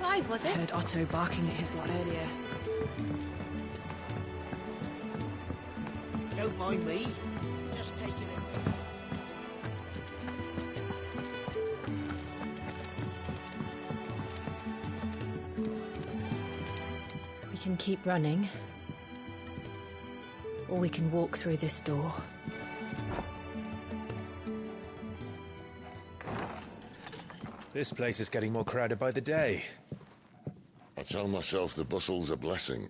Clive, was I it? heard Otto barking at his lot earlier. Don't mind me. Just taking it. We can keep running. Or we can walk through this door. This place is getting more crowded by the day. I tell myself the bustle's a blessing.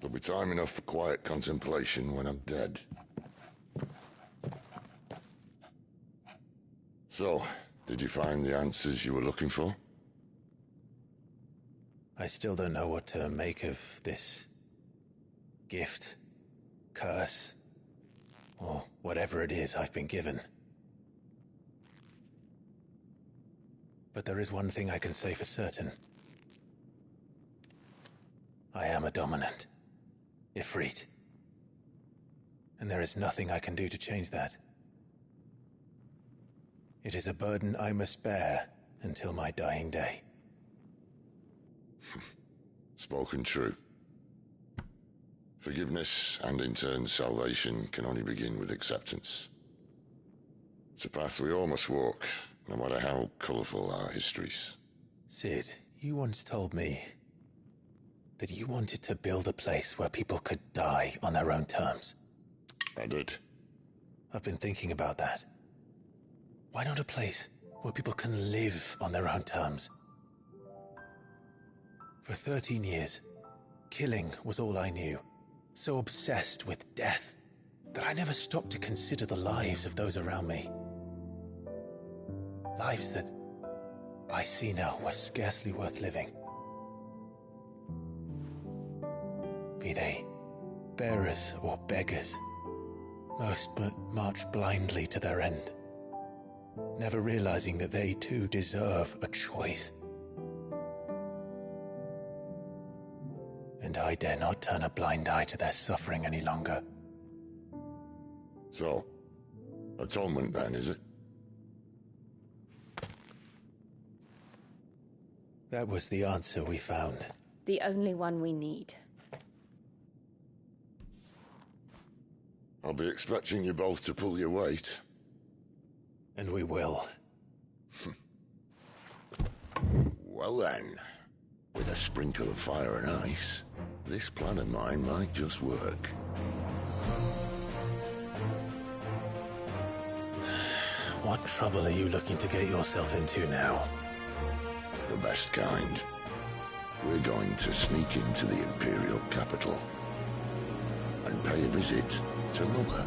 There'll be time enough for quiet contemplation when I'm dead. So, did you find the answers you were looking for? I still don't know what to make of this gift, curse, or whatever it is I've been given. But there is one thing I can say for certain. I am a dominant, Ifrit. And there is nothing I can do to change that. It is a burden I must bear until my dying day. Spoken true. Forgiveness, and in turn salvation, can only begin with acceptance. It's a path we all must walk, no matter how colourful our histories. Cid, you once told me that you wanted to build a place where people could die on their own terms. I did. I've been thinking about that. Why not a place where people can live on their own terms? For 13 years, killing was all I knew. So obsessed with death that I never stopped to consider the lives of those around me. Lives that I see now were scarcely worth living. Be they bearers or beggars, most march blindly to their end, never realizing that they too deserve a choice. And I dare not turn a blind eye to their suffering any longer. So, atonement then, is it? That was the answer we found. The only one we need. I'll be expecting you both to pull your weight. And we will. Well then, with a sprinkle of fire and ice, this plan of mine might just work. What trouble are you looking to get yourself into now? The best kind. We're going to sneak into the Imperial capital and pay a visit to Mother.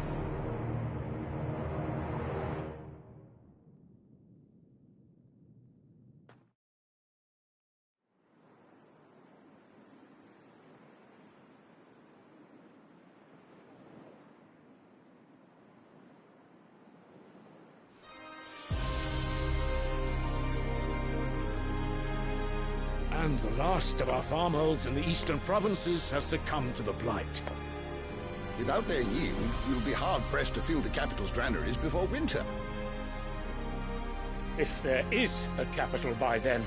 And the last of our farmholds in the eastern provinces has succumbed to the blight. Without their yield, you'll be hard-pressed to fill the capital's granaries before winter. If there is a capital by then,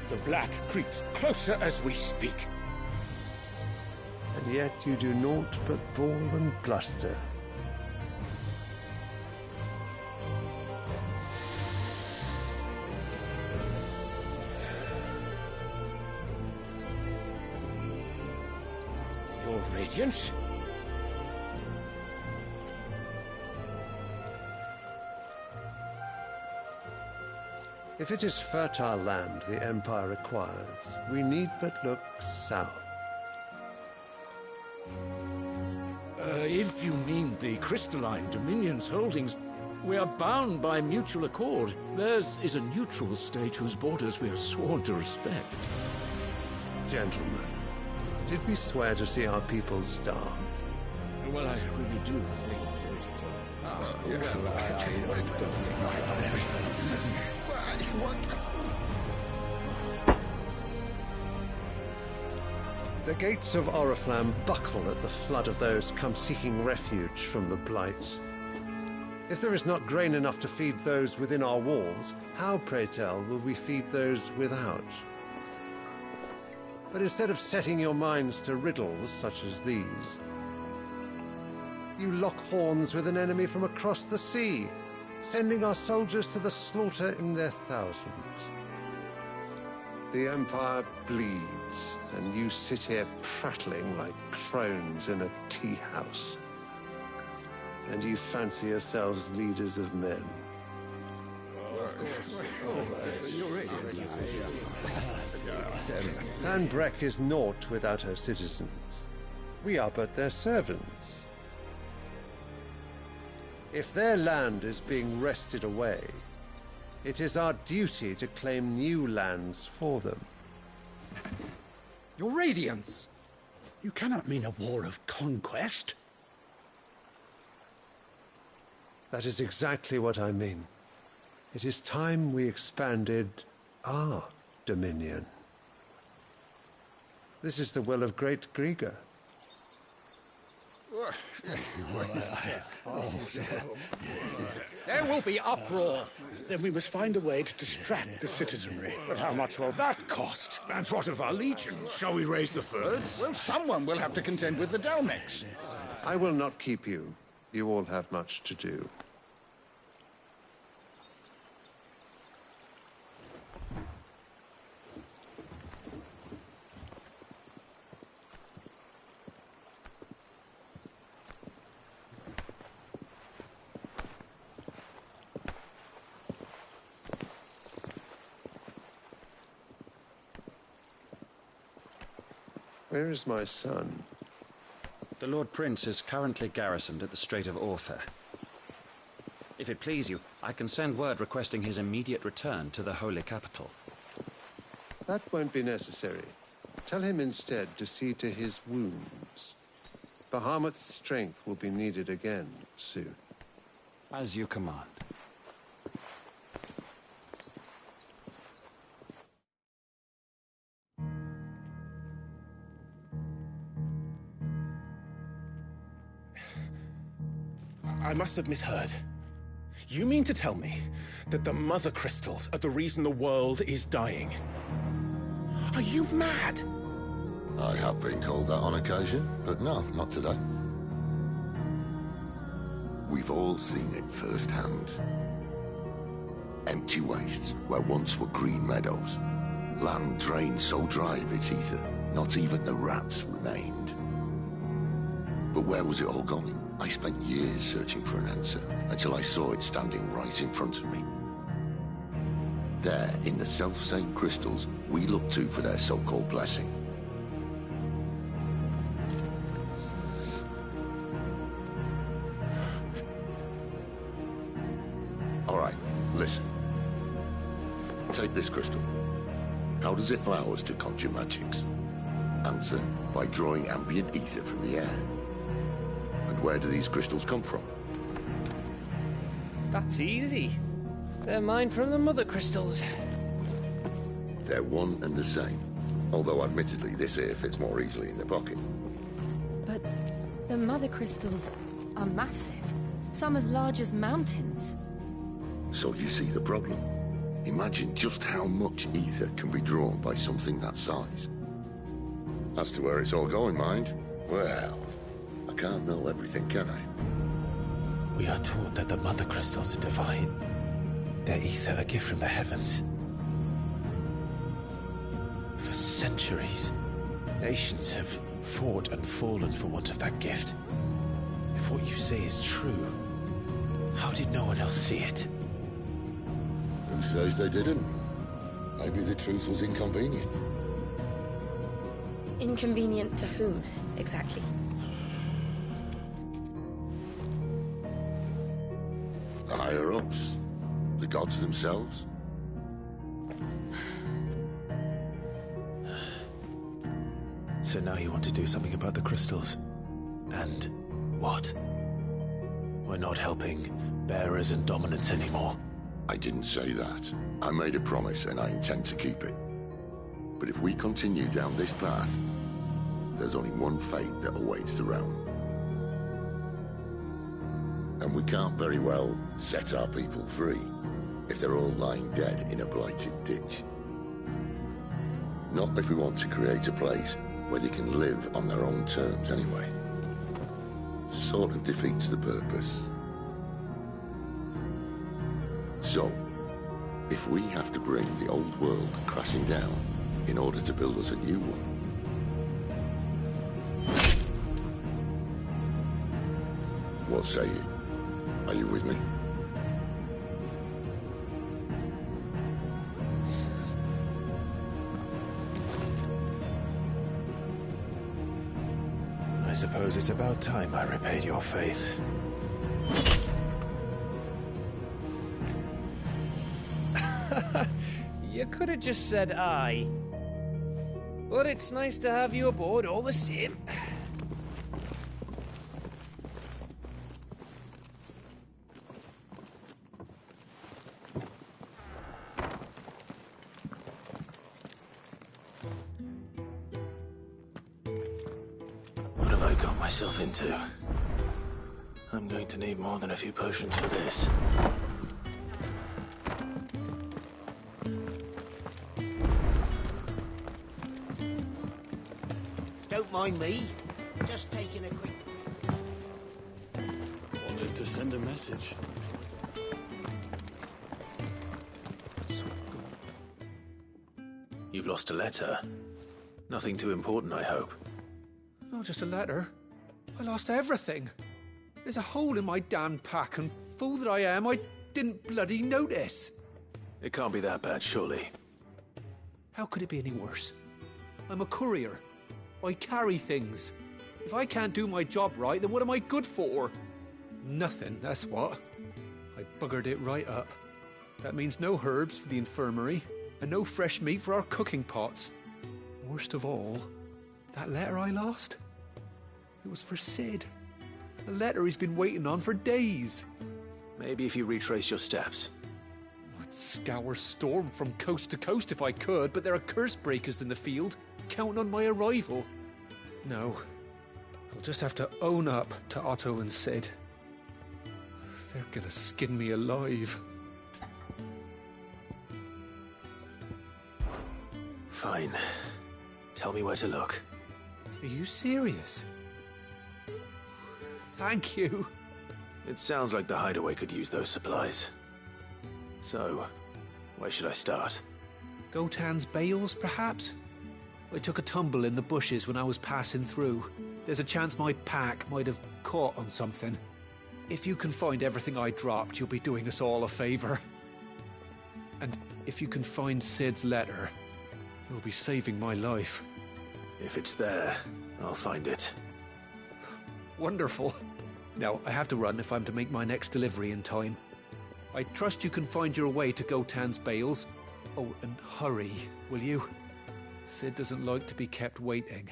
the Black creeps closer as we speak. And yet you do naught but bawl and bluster. Your Radiance? If it is fertile land the Empire requires, we need but look south. If you mean the Crystalline Dominion's holdings, we are bound by mutual accord. Theirs is a neutral state whose borders we are sworn to respect. Gentlemen, did we swear to see our people starve? Well, I really do think The gates of Oriflamme buckle at the flood of those come seeking refuge from the Blight. If there is not grain enough to feed those within our walls, how, pray tell, will we feed those without? But instead of setting your minds to riddles such as these, you lock horns with an enemy from across the sea, sending our soldiers to the slaughter in their thousands. The Empire bleeds, and you sit here prattling like crones in a tea house. And you fancy yourselves leaders of men. Sanbreque is naught without her citizens. We are but their servants. If their land is being wrested away, it is our duty to claim new lands for them. Your Radiance! You cannot mean a war of conquest. That is exactly what I mean. It is time we expanded our dominion. This is the will of Great Grieger. There will be uproar. Then we must find a way to distract the citizenry. But how much will that cost? And what of our legions? Shall we raise the Fyrds? Well, someone will have to contend with the Dalmex. I will not keep you. You all have much to do. Where is my son? The Lord Prince is currently garrisoned at the Strait of Orther. If it please you, I can send word requesting his immediate return to the Holy Capital. That won't be necessary. Tell him instead to see to his wounds. Bahamut's strength will be needed again soon. As you command. I must have misheard. You mean to tell me that the Mother Crystals are the reason the world is dying? Are you mad? I have been called that on occasion, but no, not today. We've all seen it firsthand. Empty wastes where once were green meadows. Land drained so dry of its ether, not even the rats remained. But where was it all going? I spent years searching for an answer, until I saw it standing right in front of me. There, in the self-same crystals we look to for their so-called blessing. All right, listen. Take this crystal. How does it allow us to conjure magics? Answer, by drawing ambient ether from the air. And where do these crystals come from? That's easy. They're mine from the Mother Crystals. They're one and the same. Although admittedly this here fits more easily in the pocket. But the Mother Crystals are massive. Some as large as mountains. So you see the problem. Imagine just how much ether can be drawn by something that size. As to where it's all going, mind, well, I can't know everything, can I? We are taught that the Mother Crystals are divine. Their ether a gift from the heavens. For centuries, nations have fought and fallen for want of that gift. If what you say is true, how did no one else see it? Who says they didn't? Maybe the truth was inconvenient. Inconvenient to whom, exactly? The higher-ups? The gods themselves? So now you want to do something about the crystals? And what? We're not helping bearers and dominants anymore. I didn't say that. I made a promise and I intend to keep it. But if we continue down this path, there's only one fate that awaits the realm. And we can't very well set our people free if they're all lying dead in a blighted ditch. Not if we want to create a place where they can live on their own terms anyway. Sort of defeats the purpose. So, if we have to bring the old world crashing down in order to build us a new one, what say you? Are you with me? I suppose it's about time I repaid your faith. You could have just said aye. But it's nice to have you aboard all the same. What have I got myself into? I'm going to need more than a few potions for this. Don't mind me. Just taking a quick... Wanted to send a message. You've lost a letter. Nothing too important, I hope. Not just a letter. I lost everything. There's a hole in my damn pack, and fool that I am, I didn't bloody notice. It can't be that bad, surely. How could it be any worse? I'm a courier. I carry things. If I can't do my job right, then what am I good for? Nothing, that's what. I buggered it right up. That means no herbs for the infirmary, and no fresh meat for our cooking pots. Worst of all, that letter I lost? It was for Sid. A letter he's been waiting on for days. Maybe if you retrace your steps. I'd scour Storm from coast to coast if I could, but there are curse breakers in the field, counting on my arrival. No, I'll just have to own up to Otto and Sid. They're gonna skin me alive. Fine. Tell me where to look. Are you serious? Thank you. It sounds like the hideaway could use those supplies. So, where should I start? Gotan's bales, perhaps? I took a tumble in the bushes when I was passing through. There's a chance my pack might have caught on something. If you can find everything I dropped, you'll be doing us all a favor. And if you can find Sid's letter, you'll be saving my life. If it's there, I'll find it. Wonderful. Now, I have to run if I'm to make my next delivery in time. I trust you can find your way to Gotan's bales. Oh, and hurry, will you? Sid doesn't like to be kept waiting.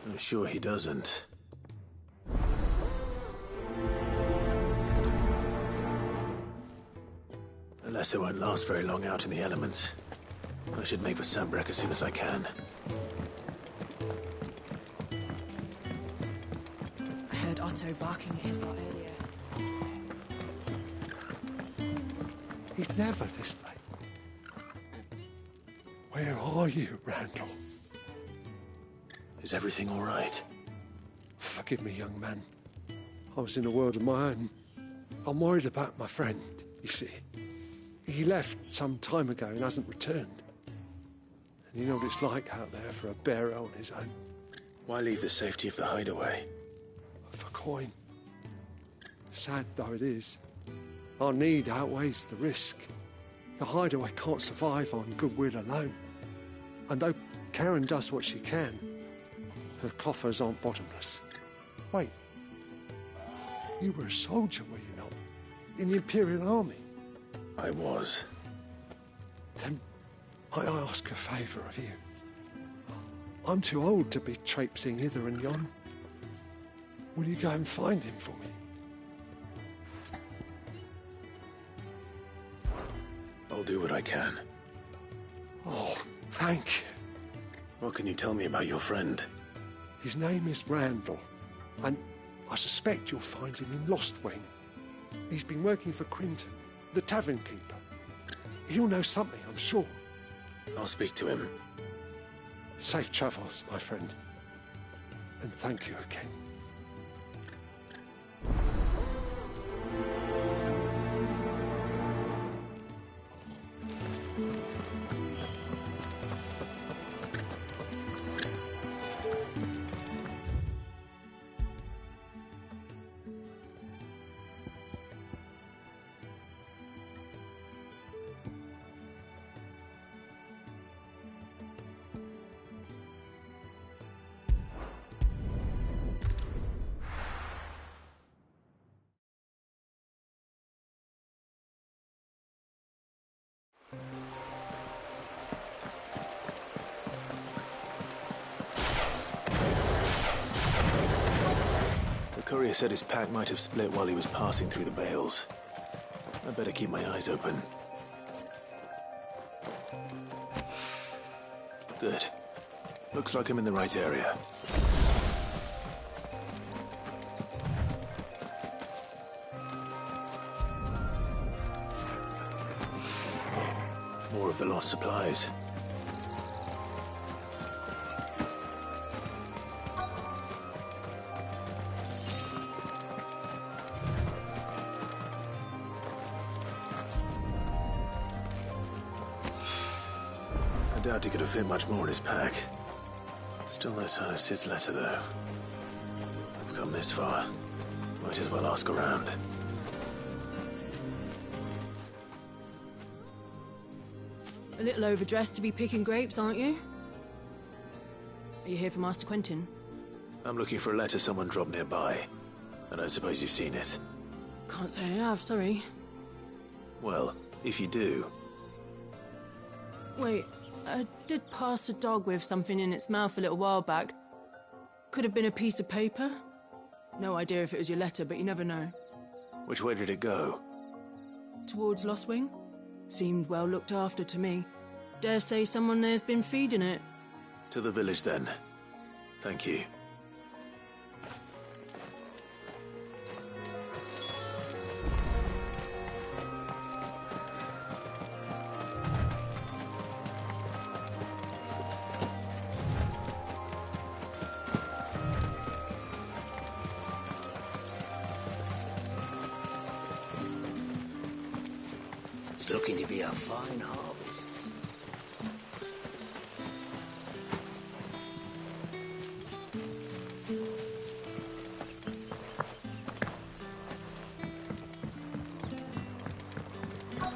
I'm sure he doesn't. The letter won't last very long out in the elements. I should make for Sanbreque as soon as I can. I heard Otto barking at his lot earlier. He's never this late. Where are you, Randall? Is everything all right? Forgive me, young man. I was in a world of my own. I'm worried about my friend, you see. He left some time ago and hasn't returned. And you know what it's like out there for a bearer on his own. Why leave the safety of the hideaway? For coin. Sad though it is, our need outweighs the risk. The hideaway can't survive on goodwill alone. And though Karen does what she can, her coffers aren't bottomless. Wait, you were a soldier, were you not? In the Imperial Army? I was. Then I ask a favour of you. I'm too old to be traipsing hither and yon. Will you go and find him for me? I'll do what I can. Oh, thank you. What can you tell me about your friend? His name is Randall, and I suspect you'll find him in Lostwing. He's been working for Quinton, the tavern keeper. He'll know something, I'm sure. I'll speak to him. Safe travels, my friend. And thank you again. The courier said his pack might have split while he was passing through the bales. I'd better keep my eyes open. Good. Looks like I'm in the right area. More of the lost supplies. I doubt he could have fit much more in his pack. Still no sign of Sid's letter, though. I've come this far. Might as well ask around. A little overdressed to be picking grapes, aren't you? Are you here for Master Quentin? I'm looking for a letter someone dropped nearby. I don't suppose you've seen it. Can't say I have, sorry. Well, if you do... Wait, I did pass a dog with something in its mouth a little while back. Could have been a piece of paper. No idea if it was your letter, but you never know. Which way did it go? Towards Lostwing? Seemed well looked after to me. Dare say someone there's been feeding it. To the village, then. Thank you. It's looking to be a fine harvest.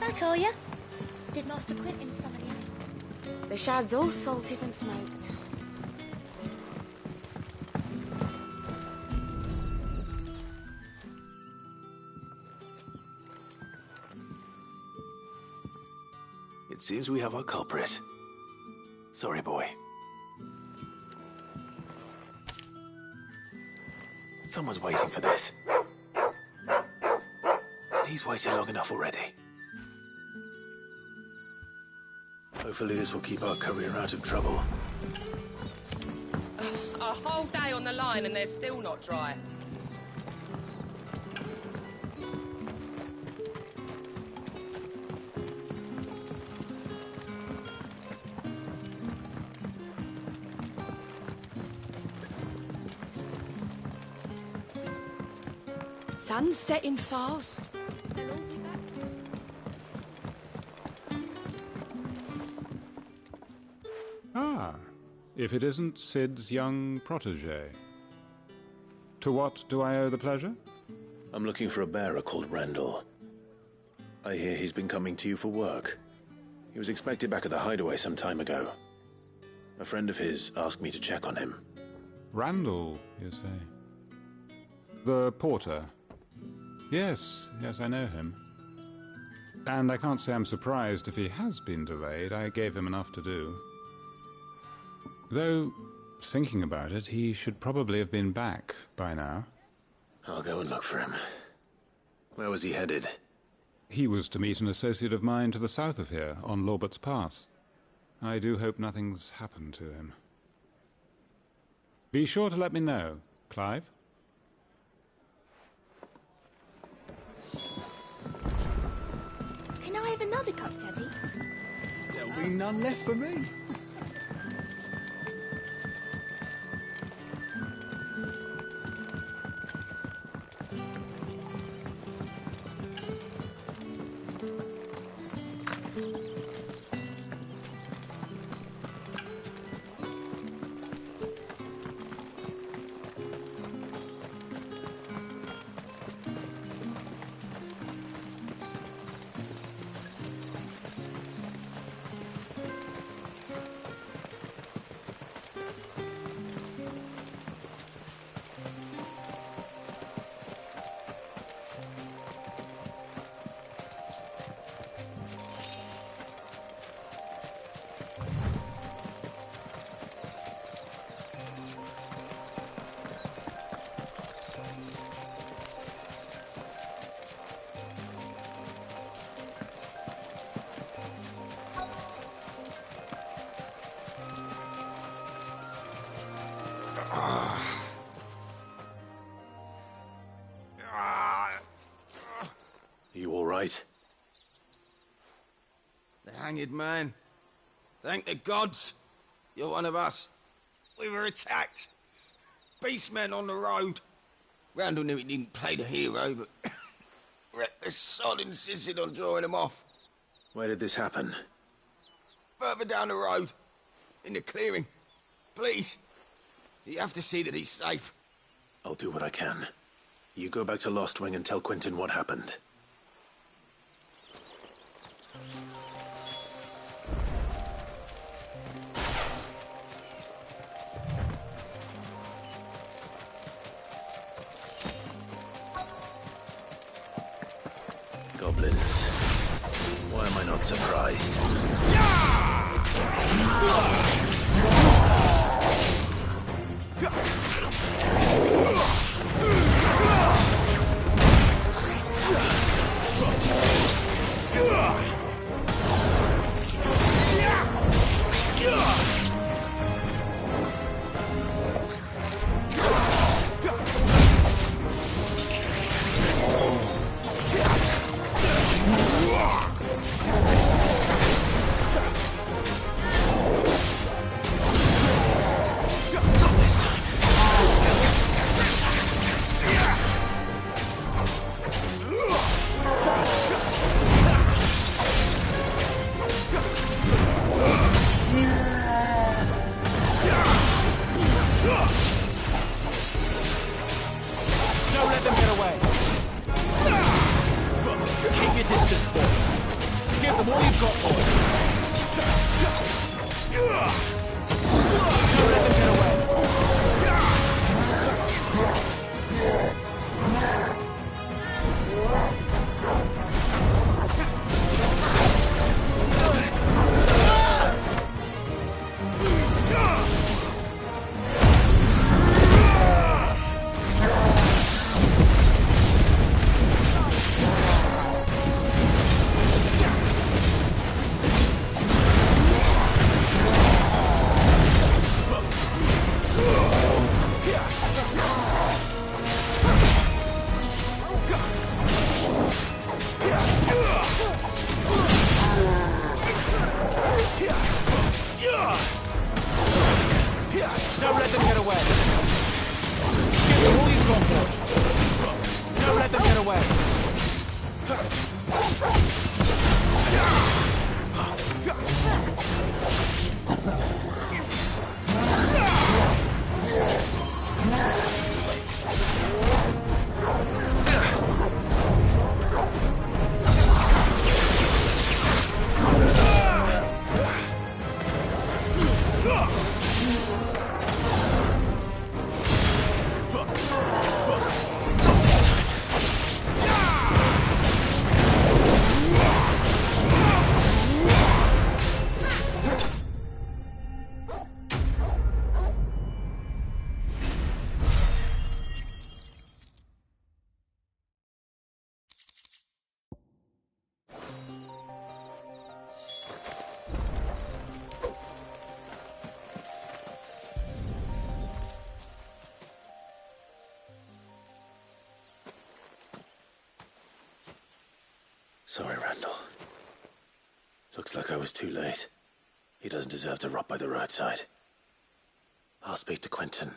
Back, are you? Did Master Quentin summon you? The shad's all salted and smoked. It seems we have our culprit. Sorry, boy. Someone's waiting for this. He's waited long enough already. Hopefully this will keep our courier out of trouble. A whole day on the line and they're still not dry. Sun's setting fast. Ah, if it isn't Sid's young protege. To what do I owe the pleasure? I'm looking for a bearer called Randall. I hear he's been coming to you for work. He was expected back at the hideaway some time ago. A friend of his asked me to check on him. Randall, you say? The porter? Yes, I know him. And I can't say I'm surprised if he has been delayed. I gave him enough to do. Though, thinking about it, he should probably have been back by now. I'll go and look for him. Where was he headed? He was to meet an associate of mine to the south of here, on Lorbert's Pass. I do hope nothing's happened to him. Be sure to let me know, Clive. Can I have another cup, Daddy? There'll be none left for me. You all right? The hanged man. Thank the gods. You're one of us. We were attacked. Beastmen on the road. Randall knew he didn't play the hero, but reckless sod insisted on drawing him off. Where did this happen? Further down the road. In the clearing. Please. You have to see that he's safe. I'll do what I can. You go back to Lost Wing and tell Quentin what happened. Goblins. Why am I not surprised? Sorry, Randall. Looks like I was too late. He doesn't deserve to rot by the roadside. I'll speak to Quentin.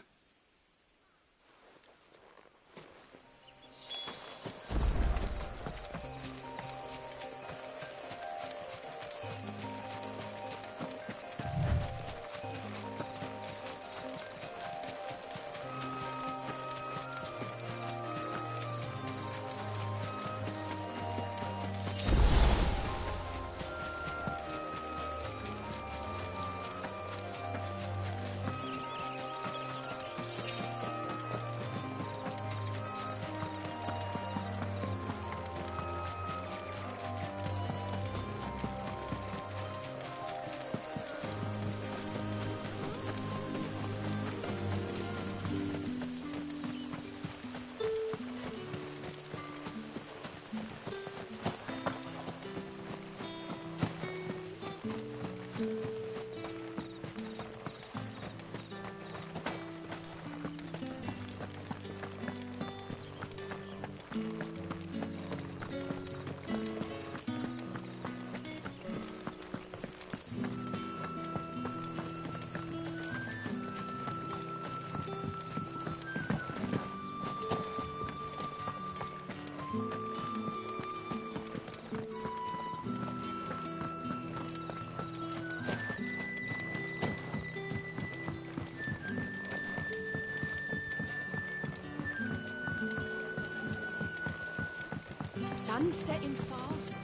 Sun's setting fast.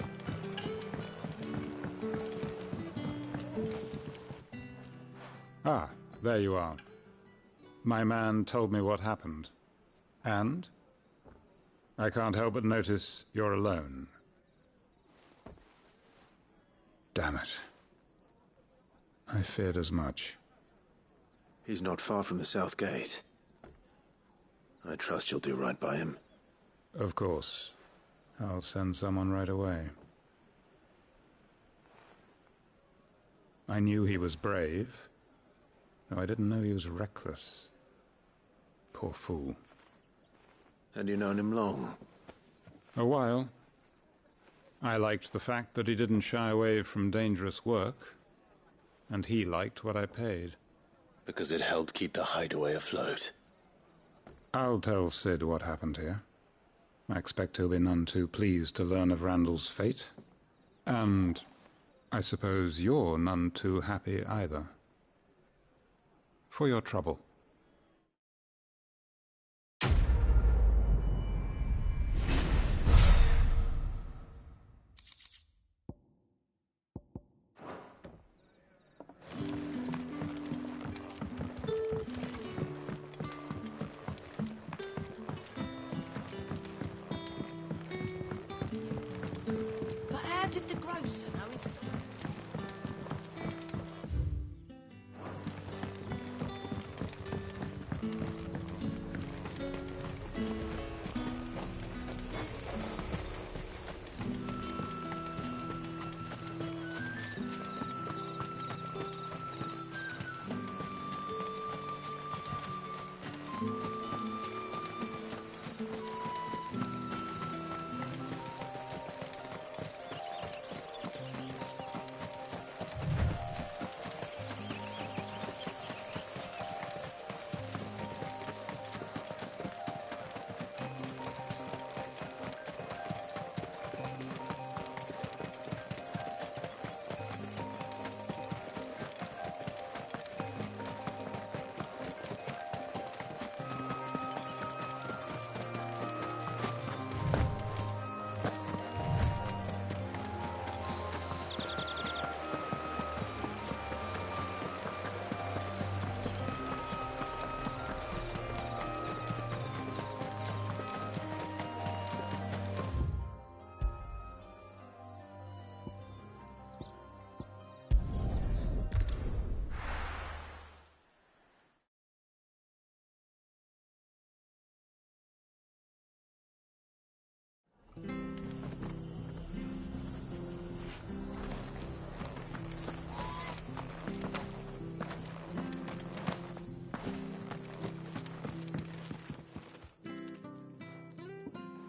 Ah, there you are. My man told me what happened. And? I can't help but notice you're alone. Damn it. I feared as much. He's not far from the South Gate. I trust you'll do right by him. Of course. I'll send someone right away. I knew he was brave, though I didn't know he was reckless. Poor fool. And you known him long? A while. I liked the fact that he didn't shy away from dangerous work, and he liked what I paid. Because it helped keep the hideaway afloat. I'll tell Sid what happened here. I expect he'll be none too pleased to learn of Randall's fate. And I suppose you're none too happy either. For your trouble. How did the grocer know his...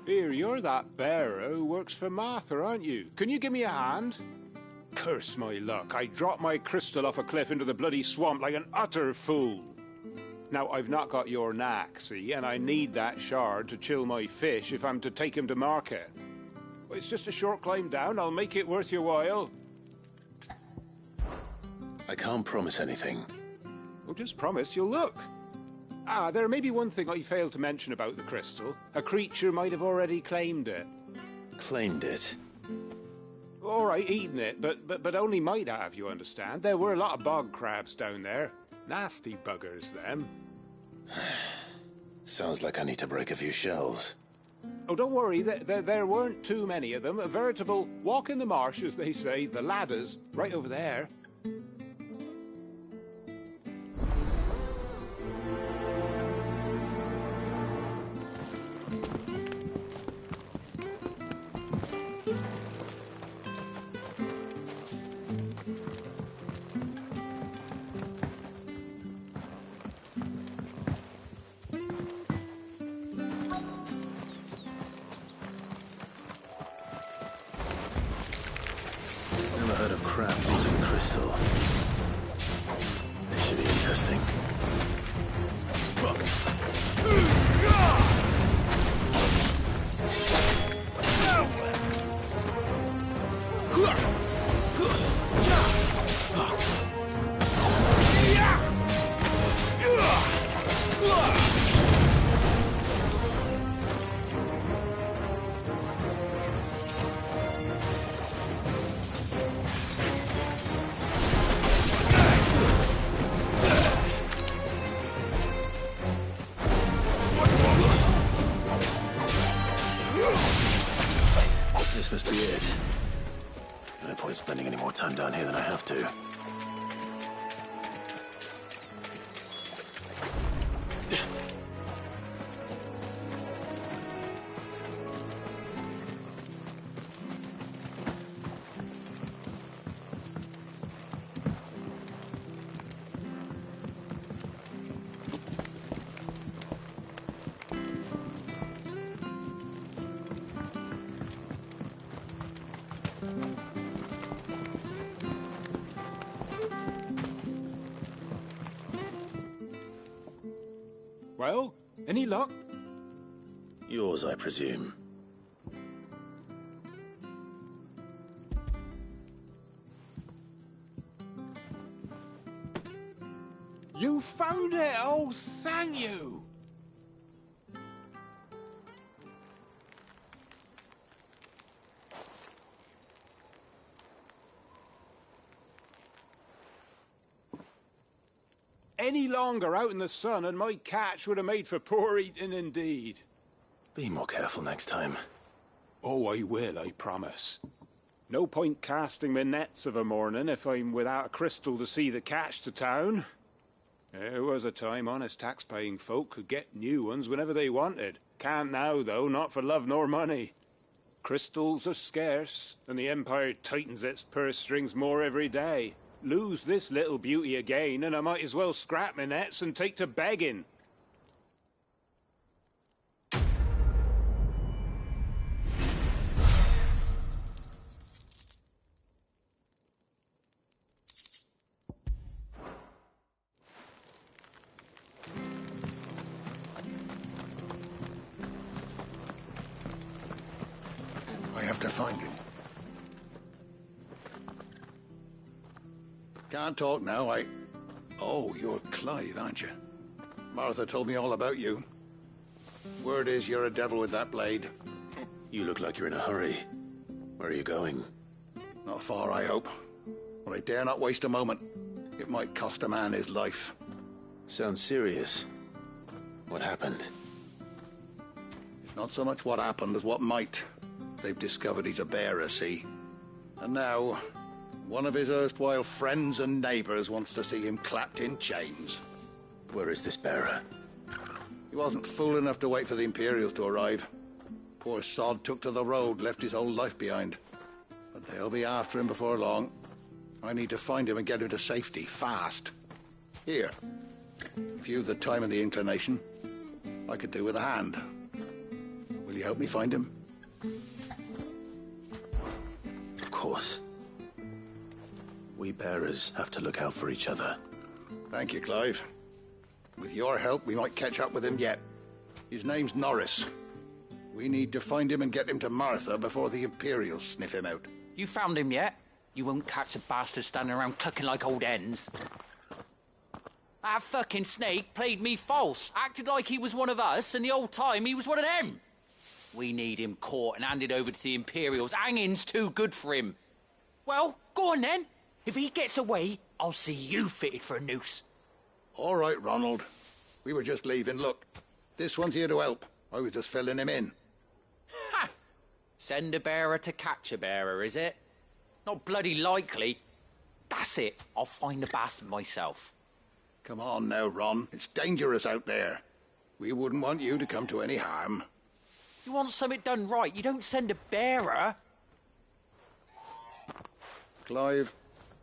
Here, you're that bearer who works for Martha, aren't you? Can you give me a hand? Curse my luck. I dropped my crystal off a cliff into the bloody swamp like an utter fool. Now, I've not got your knack, see, and I need that shard to chill my fish if I'm to take him to market. It's just a short climb down. I'll make it worth your while. I can't promise anything. Well, just promise you'll look. Ah, there may be one thing I failed to mention about the crystal. A creature might have already claimed it. Claimed it? All right, eaten it, but only might have, you understand. There were a lot of bog crabs down there. Nasty buggers, them. Sounds like I need to break a few shells. Oh, don't worry, there weren't too many of them. A veritable walk in the marsh, as they say, the ladders, right over there. Never heard of crabs eating crystal. This should be interesting. This must be it. No point spending any more time down here than I have to. Well, any luck? Yours, I presume. You found it! Oh, thank you! Any longer out in the sun and my catch would have made for poor eating indeed. Be more careful next time. Oh, I will, I promise. No point casting my nets of a morning if I'm without a crystal to see the catch to town. There was a time honest tax-paying folk could get new ones whenever they wanted. Can't now, though, not for love nor money. Crystals are scarce, and the Empire tightens its purse strings more every day. Lose this little beauty again, and I might as well scrap my nets and take to begging. I have to find him. Can't talk now, Oh, you're Clive, aren't you? Martha told me all about you. Word is you're a devil with that blade. You look like you're in a hurry. Where are you going? Not far, I hope. But I dare not waste a moment. It might cost a man his life. Sounds serious. What happened? Not so much what happened as what might. They've discovered he's a bearer, see? And now, one of his erstwhile friends and neighbors wants to see him clapped in chains. Where is this bearer? He wasn't fool enough to wait for the Imperials to arrive. Poor sod took to the road, left his whole life behind. But they'll be after him before long. I need to find him and get him to safety, fast. Here, if you've the time and the inclination, I could do with a hand. Will you help me find him? Of course. We bearers have to look out for each other. Thank you, Clive. With your help, we might catch up with him yet. His name's Norris. We need to find him and get him to Martha before the Imperials sniff him out. You found him yet? You won't catch a bastard standing around clucking like old hens. That fucking snake played me false, acted like he was one of us, and the whole time he was one of them. We need him caught and handed over to the Imperials. Hanging's too good for him. Well, go on then. If he gets away, I'll see you fitted for a noose. All right, Ronald. We were just leaving. Look, this one's here to help. I was just filling him in. Ha! Send a bearer to catch a bearer, is it? Not bloody likely. That's it. I'll find the bastard myself. Come on now, Ron. It's dangerous out there. We wouldn't want you to come to any harm. You want something done right, you don't send a bearer. Clive,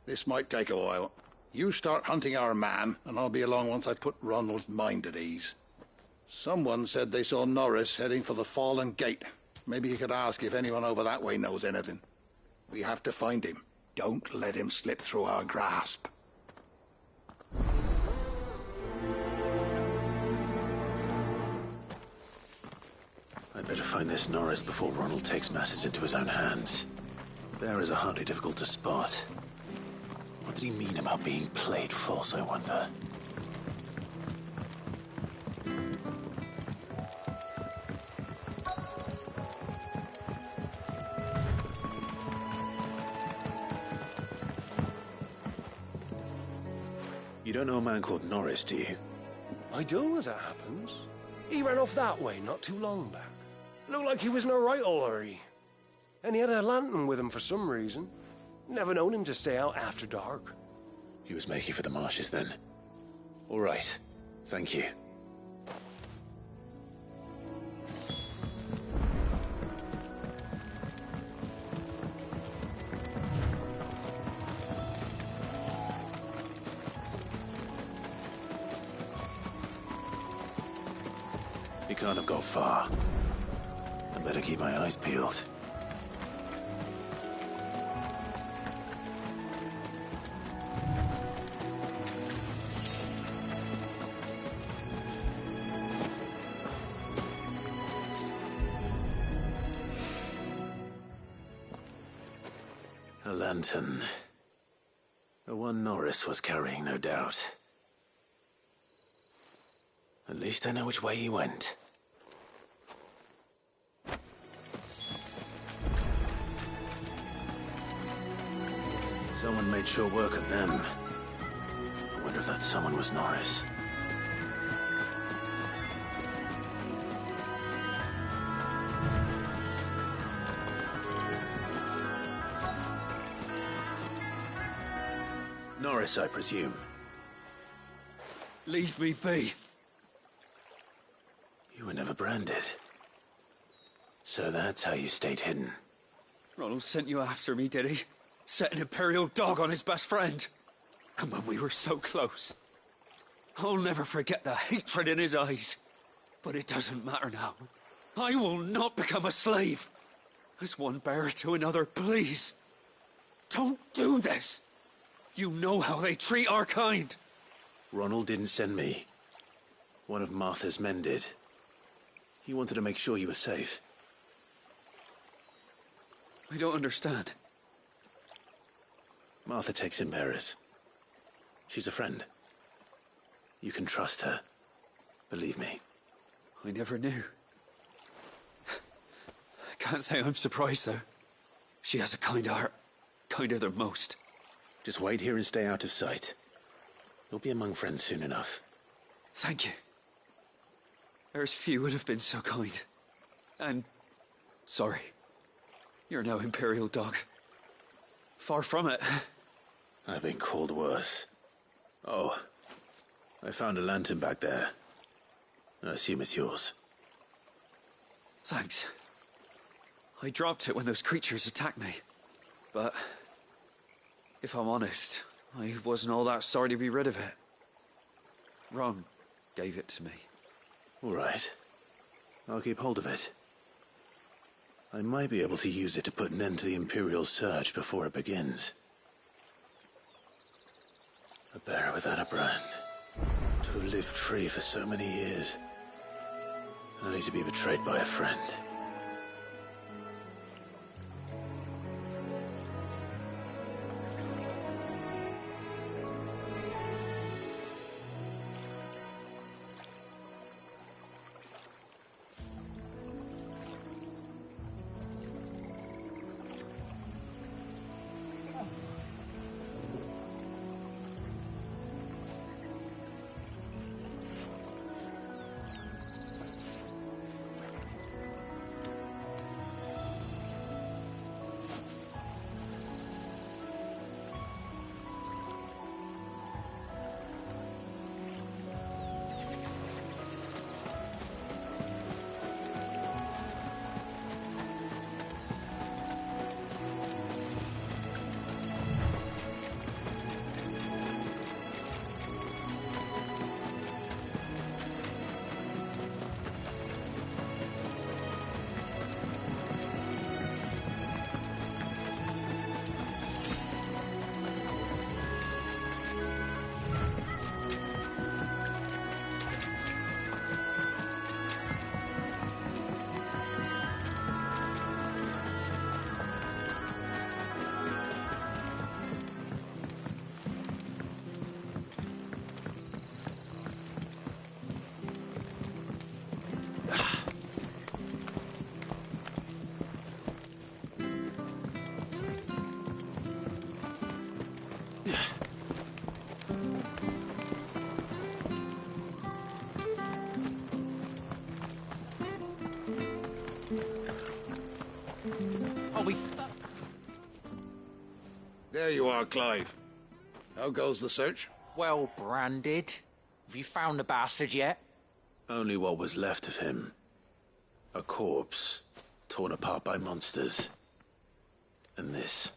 this might take a while. You start hunting our man, and I'll be along once I put Ronald's mind at ease. Someone said they saw Norris heading for the Fallen Gate. Maybe you could ask if anyone over that way knows anything. We have to find him. Don't let him slip through our grasp. I'd better find this Norris before Ronald takes matters into his own hands. Bearers are hardly difficult to spot. What did he mean about being played false, I wonder? You don't know a man called Norris, do you? I do, as it happens. He ran off that way not too long back. Looked like he was in a right old hurry. And he had a lantern with him for some reason. Never known him to stay out after dark. He was making for the marshes then. All right. Thank you. He can't have got far. I better keep my eyes peeled. A lantern. The one Norris was carrying, no doubt. At least I know which way he went. Someone made sure work of them. I wonder if that someone was Norris. Norris, I presume. Leave me be. You were never branded. So that's how you stayed hidden. Ronald sent you after me, did he? Set an Imperial dog on his best friend. And when we were so close. I'll never forget the hatred in his eyes. But it doesn't matter now. I will not become a slave. As one bearer to another, please. Don't do this. You know how they treat our kind. Ronald didn't send me. One of Martha's men did. He wanted to make sure you were safe. I don't understand. Martha takes in bearers. She's a friend. You can trust her. Believe me. I never knew. I can't say I'm surprised, though. She has a kind heart. Kinder than most. Just wait here and stay out of sight. You'll be among friends soon enough. Thank you. There's few would have been so kind. And sorry. You're no Imperial dog. Far from it. I've been called worse. Oh, I found a lantern back there. I assume it's yours. Thanks. I dropped it when those creatures attacked me. But if I'm honest, I wasn't all that sorry to be rid of it. Ron gave it to me. All right. I'll keep hold of it. I might be able to use it to put an end to the Imperial surge before it begins. A bearer without a brand. To have lived free for so many years. Only to be betrayed by a friend. There you are, Clive. How goes the search? Well branded. Have you found the bastard yet? Only what was left of him. A corpse, torn apart by monsters. And this.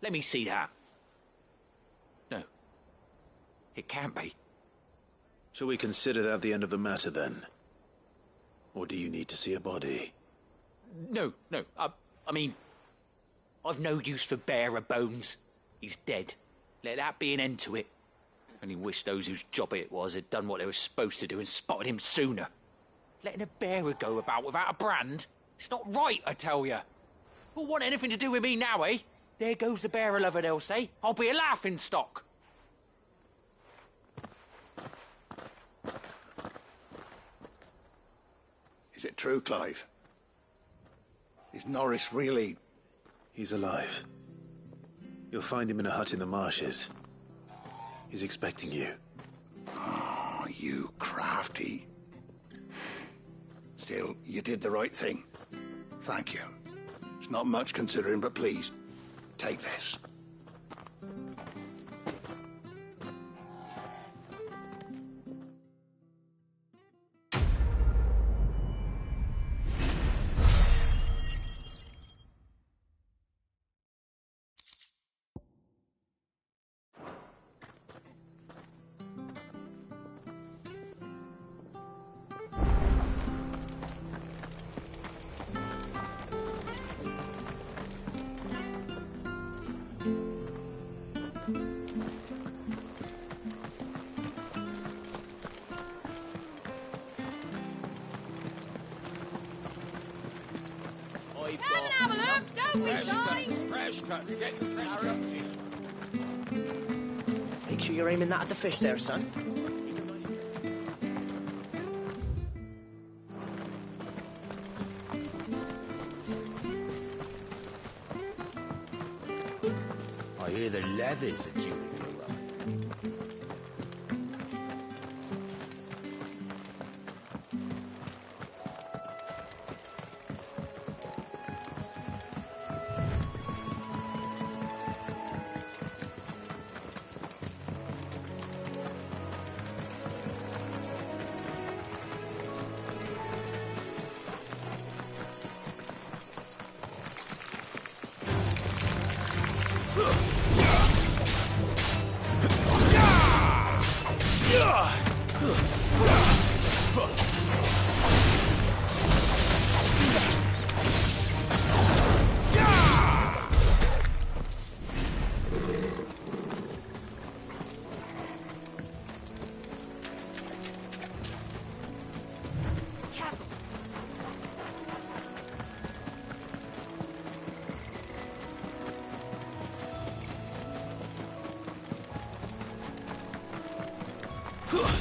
Let me see that. No. It can't be. Shall we consider that the end of the matter, then? Or do you need to see a body? No. I mean, I've no use for bearer bones. He's dead. Let that be an end to it. Only wish those whose job it was had done what they were supposed to do and spotted him sooner. Letting a bearer go about without a brand? It's not right, I tell you. Who'll want anything to do with me now, eh? There goes the bearer lover, they'll say. I'll be a laughing stock. Is it true, Clive? Is Norris really... He's alive. You'll find him in a hut in the marshes. He's expecting you. Oh, you crafty. Still, you did the right thing. Thank you. It's not much considering, but please, take this. Come and have a look, don't be shy. Fresh cuts, get the fresh cuts. Make sure you're aiming that at the fish there, son. I hear the leathers are due to go up. Another day.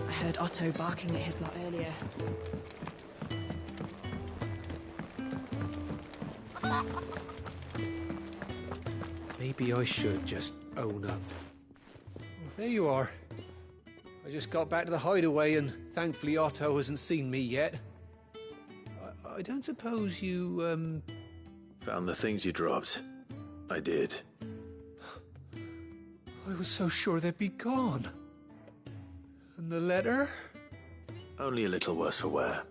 I heard Otto barking at his lot earlier. Maybe I should just own up. Well, there you are. I just got back to the hideaway and thankfully Otto hasn't seen me yet. I don't suppose you, Found the things you dropped. I did. I was so sure they'd be gone. And the letter? Only a little worse for wear.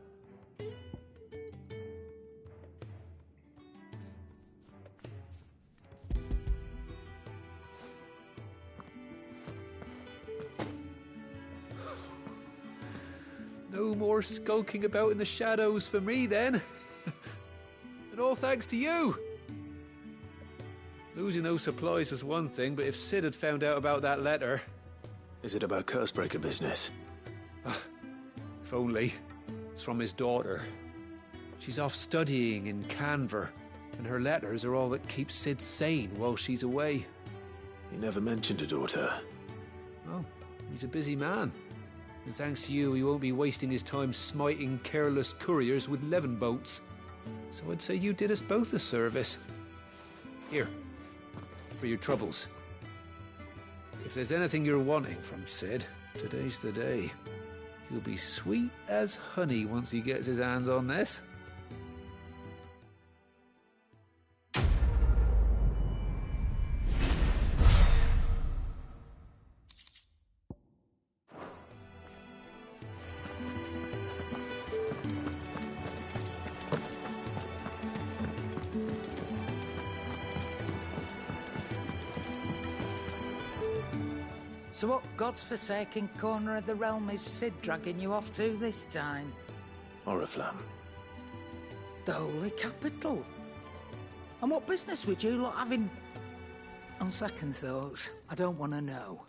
No more skulking about in the shadows for me, then. And all thanks to you. Losing those supplies was one thing, but if Sid had found out about that letter... Is it about Cursebreaker business? If only. It's from his daughter. She's off studying in Canver, and her letters are all that keeps Sid sane while she's away. He never mentioned a daughter. Well, he's a busy man. And thanks to you, he won't be wasting his time smiting careless couriers with levin boats. So I'd say you did us both a service. Here, for your troubles. If there's anything you're wanting from Sid, today's the day. He'll be sweet as honey once he gets his hands on this. So what god's-forsaken corner of the realm is Sid dragging you off to this time? Oriflamme. The Holy Capital. And what business would you lot having... On second thoughts, I don't want to know.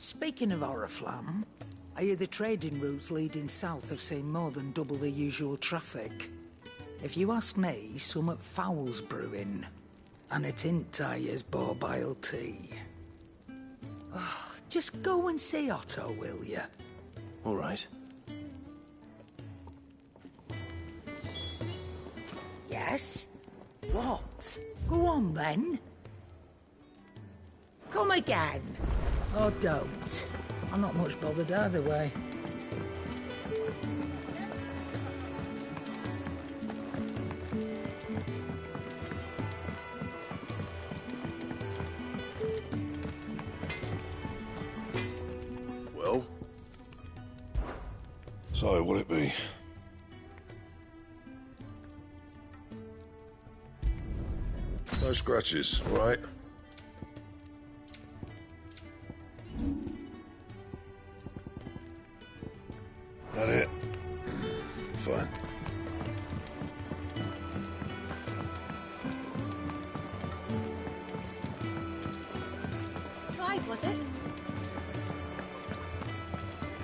Speaking of Oriflamme, I hear the trading routes leading south have seen more than double the usual traffic. If you ask me, somewhat foul's brewing. And it ain't Tyre's borbile tea. Oh, just go and see Otto, will you? All right. Yes? What? Go on, then. Come again. Or don't. I'm not much bothered either way. Well? So, what'll it be? No scratches, all right? That it? Fine. Clive, was it?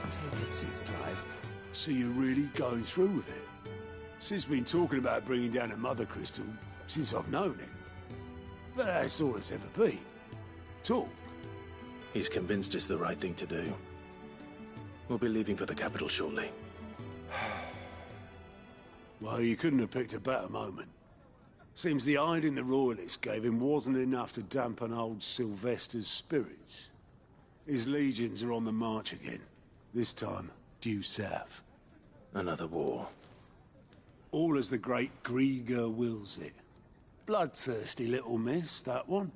Take a seat, Clive. So you're really going through with it? Sid's been talking about bringing down a mother crystal since I've known him. But that's all it's ever been. Talk. He's convinced it's the right thing to do. We'll be leaving for the capital shortly. Well, you couldn't have picked a better moment. Seems the hiding the Royalists gave him wasn't enough to dampen old Sylvester's spirits. His legions are on the march again. This time, due south. Another war. All as the great Grieger wills it. Bloodthirsty little miss, that one.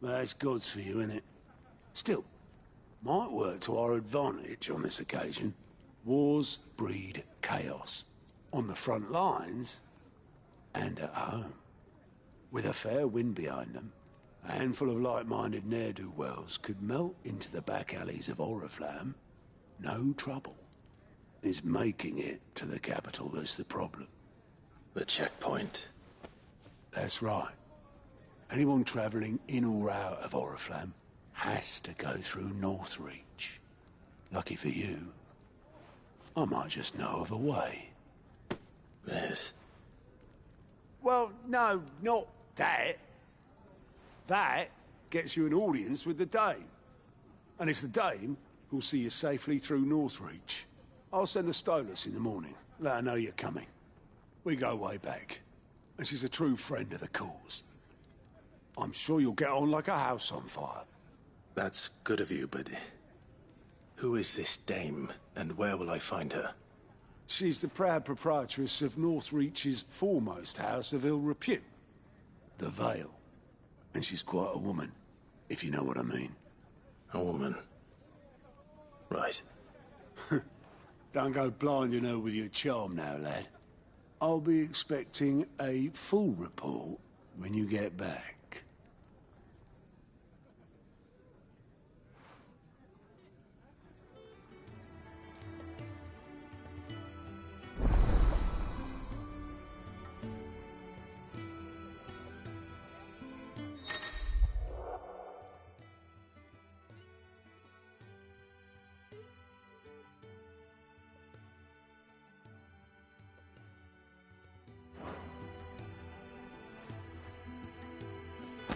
But that's God's for you, innit? Still, might work to our advantage on this occasion. Wars breed chaos. On the front lines, and at home. With a fair wind behind them, a handful of like-minded ne'er-do-wells could melt into the back alleys of Oriflamme. No trouble. It's making it to the capital that's the problem. The checkpoint. That's right. Anyone travelling in or out of Oriflamme has to go through Northreach. Lucky for you, I might just know of a way. There's... Well, no, not that. That gets you an audience with the Dame. And it's the Dame who'll see you safely through Northreach. I'll send a Stolas in the morning. Let her know you're coming. We go way back. And she's a true friend of the cause. I'm sure you'll get on like a house on fire. That's good of you, but... who is this Dame, and where will I find her? She's the proud proprietress of Northreach's foremost house of ill repute. The Vale. And she's quite a woman, if you know what I mean. A woman? Right. Don't go blinding her with your charm now, lad. I'll be expecting a full report when you get back.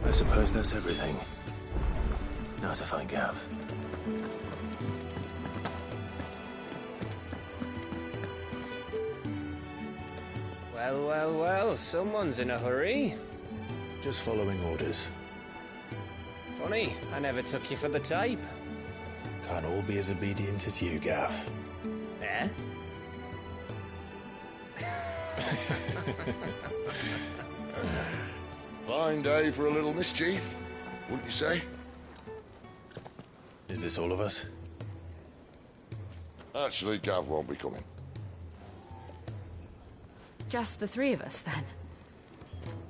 I suppose that's everything. Now to find Gav. Well, well, well, someone's in a hurry. Just following orders. Funny, I never took you for the type. Can't all be as obedient as you, Gav. Eh? Fine day for a little mischief, wouldn't you say? Is this all of us? Actually, Gav won't be coming. Just the three of us, then?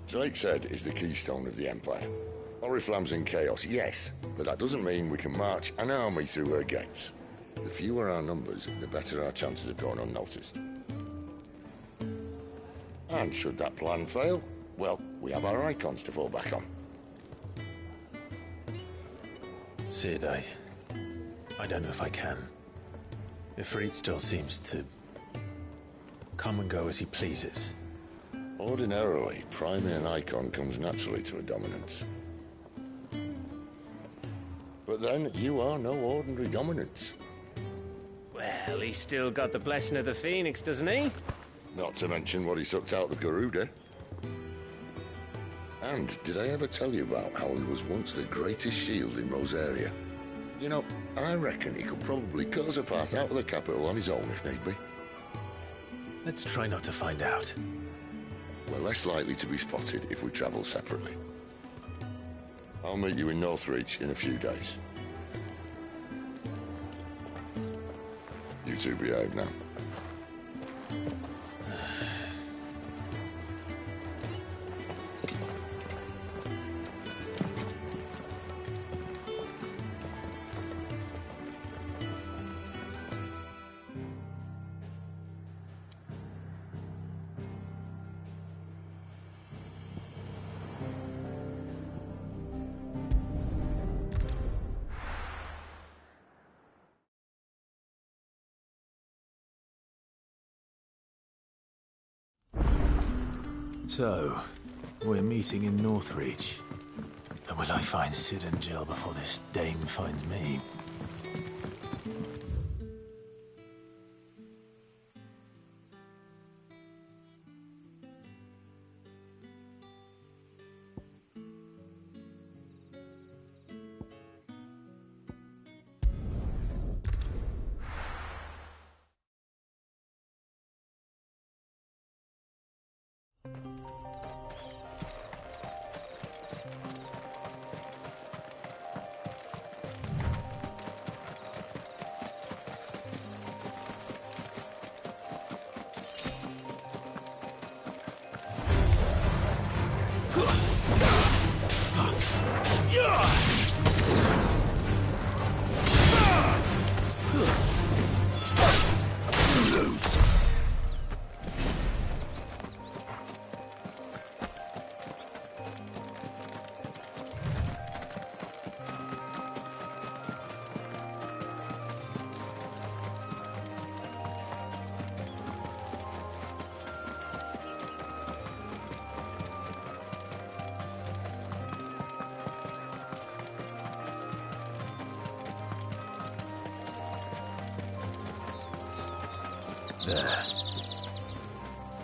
Drakeshead is the keystone of the Empire. Oriflamme's in chaos, yes, but that doesn't mean we can march an army through her gates. The fewer our numbers, the better our chances of going unnoticed. And should that plan fail, well, we have our icons to fall back on. Sid, I don't know if I can. Ifrit still seems to come and go as he pleases. Ordinarily, priming an icon comes naturally to a dominance. But then, you are no ordinary dominance. Well, he's still got the blessing of the Phoenix, doesn't he? Not to mention what he sucked out of Garuda. And did I ever tell you about how he was once the greatest shield in Rosaria? You know, I reckon he could probably cut us a path out of the capital on his own if need be. Let's try not to find out. We're less likely to be spotted if we travel separately. I'll meet you in Northreach in a few days. You two behave now. So, we're meeting in Northreach. And will I find Sid and Jill before this dame finds me? There.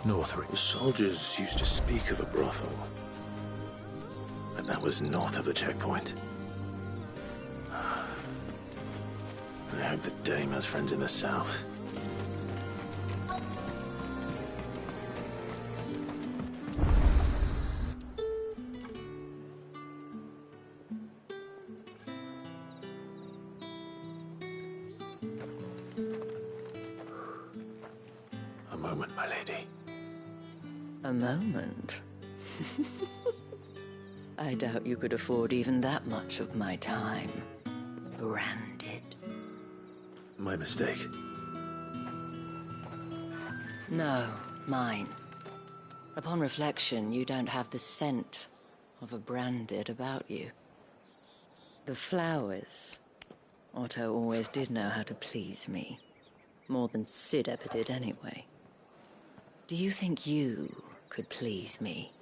Northreach. The soldiers used to speak of a brothel. And that was north of the checkpoint. I hope the dame has friends in the south. A moment, my lady. A moment? I doubt you could afford even that much of my time. Branded. My mistake. No, mine. Upon reflection, you don't have the scent of a branded about you. The flowers. Otto always did know how to please me. More than Sid ever did anyway. Do you think you could please me,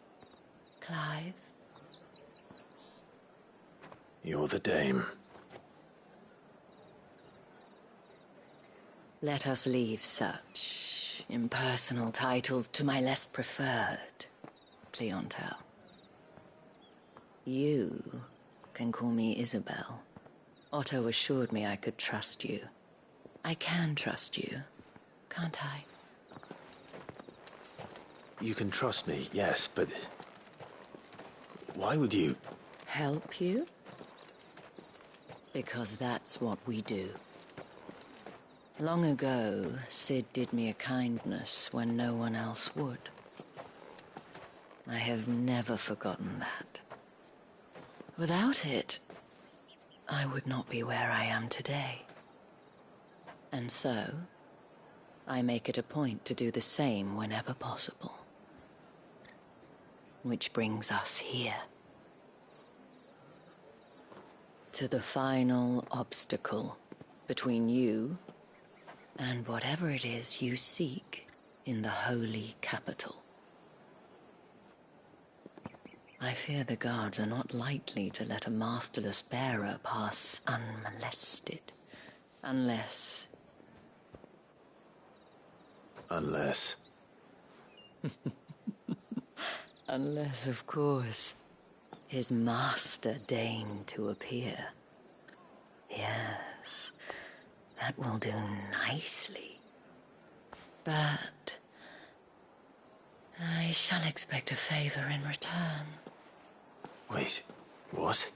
Clive? You're the dame. Let us leave such impersonal titles to my less preferred clientele. You can call me Isabel. Otto assured me I could trust you. I can trust you, can't I? You can trust me, yes, but... why would you... Help you? Because that's what we do. Long ago, Sid did me a kindness when no one else would. I have never forgotten that. Without it, I would not be where I am today. And so, I make it a point to do the same whenever possible. Which brings us here. To the final obstacle between you and whatever it is you seek in the holy capital. I fear the guards are not likely to let a masterless bearer pass unmolested. Unless... Unless... Unless, of course, His master deigned to appear. Yes, that will do nicely. But I shall expect a favor in return. Wait, what?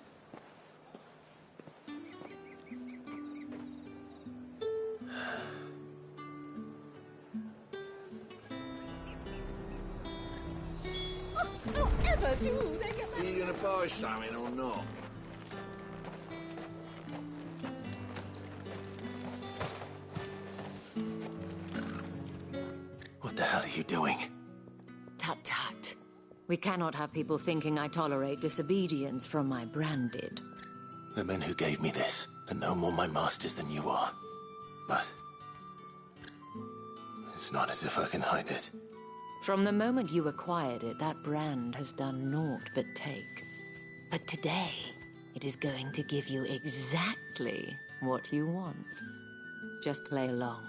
Don't ever do! They get Are you gonna buy something or not? What the hell are you doing? Tut tut. We cannot have people thinking I tolerate disobedience from my branded. The men who gave me this are no more my masters than you are. But it's not as if I can hide it. From the moment you acquired it, that brand has done naught but take. But today, it is going to give you exactly what you want. Just play along.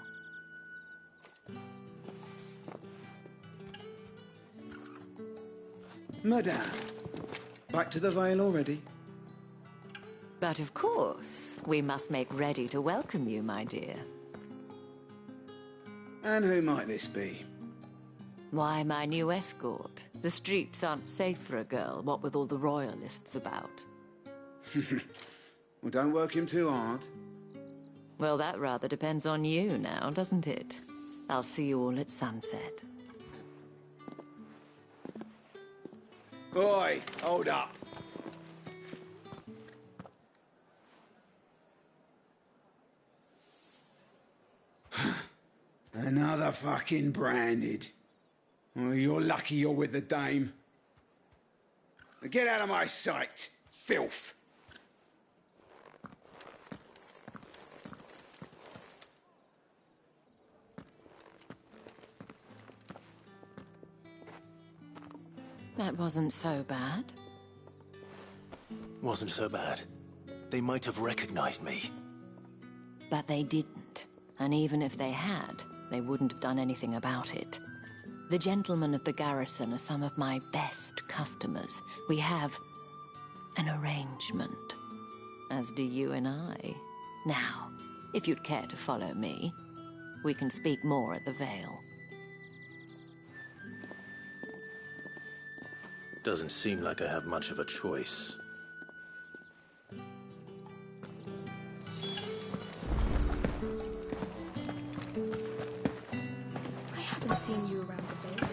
Madame, back to the Vale already? But of course, we must make ready to welcome you, my dear. And who might this be? Why, my new escort. The streets aren't safe for a girl, what with all the royalists about. Well, don't work him too hard. Well, that rather depends on you now, doesn't it? I'll see you all at sunset. Oi, hold up. Another fucking branded. Oh, you're lucky you're with the dame. Now get out of my sight, filth. That wasn't so bad. Wasn't so bad. They might have recognized me. But they didn't. And even if they had, they wouldn't have done anything about it. The gentlemen of the garrison are some of my best customers. We have an arrangement, as do you and I. Now, if you'd care to follow me, we can speak more at the Vale. Doesn't seem like I have much of a choice. I haven't seen you around the Vale.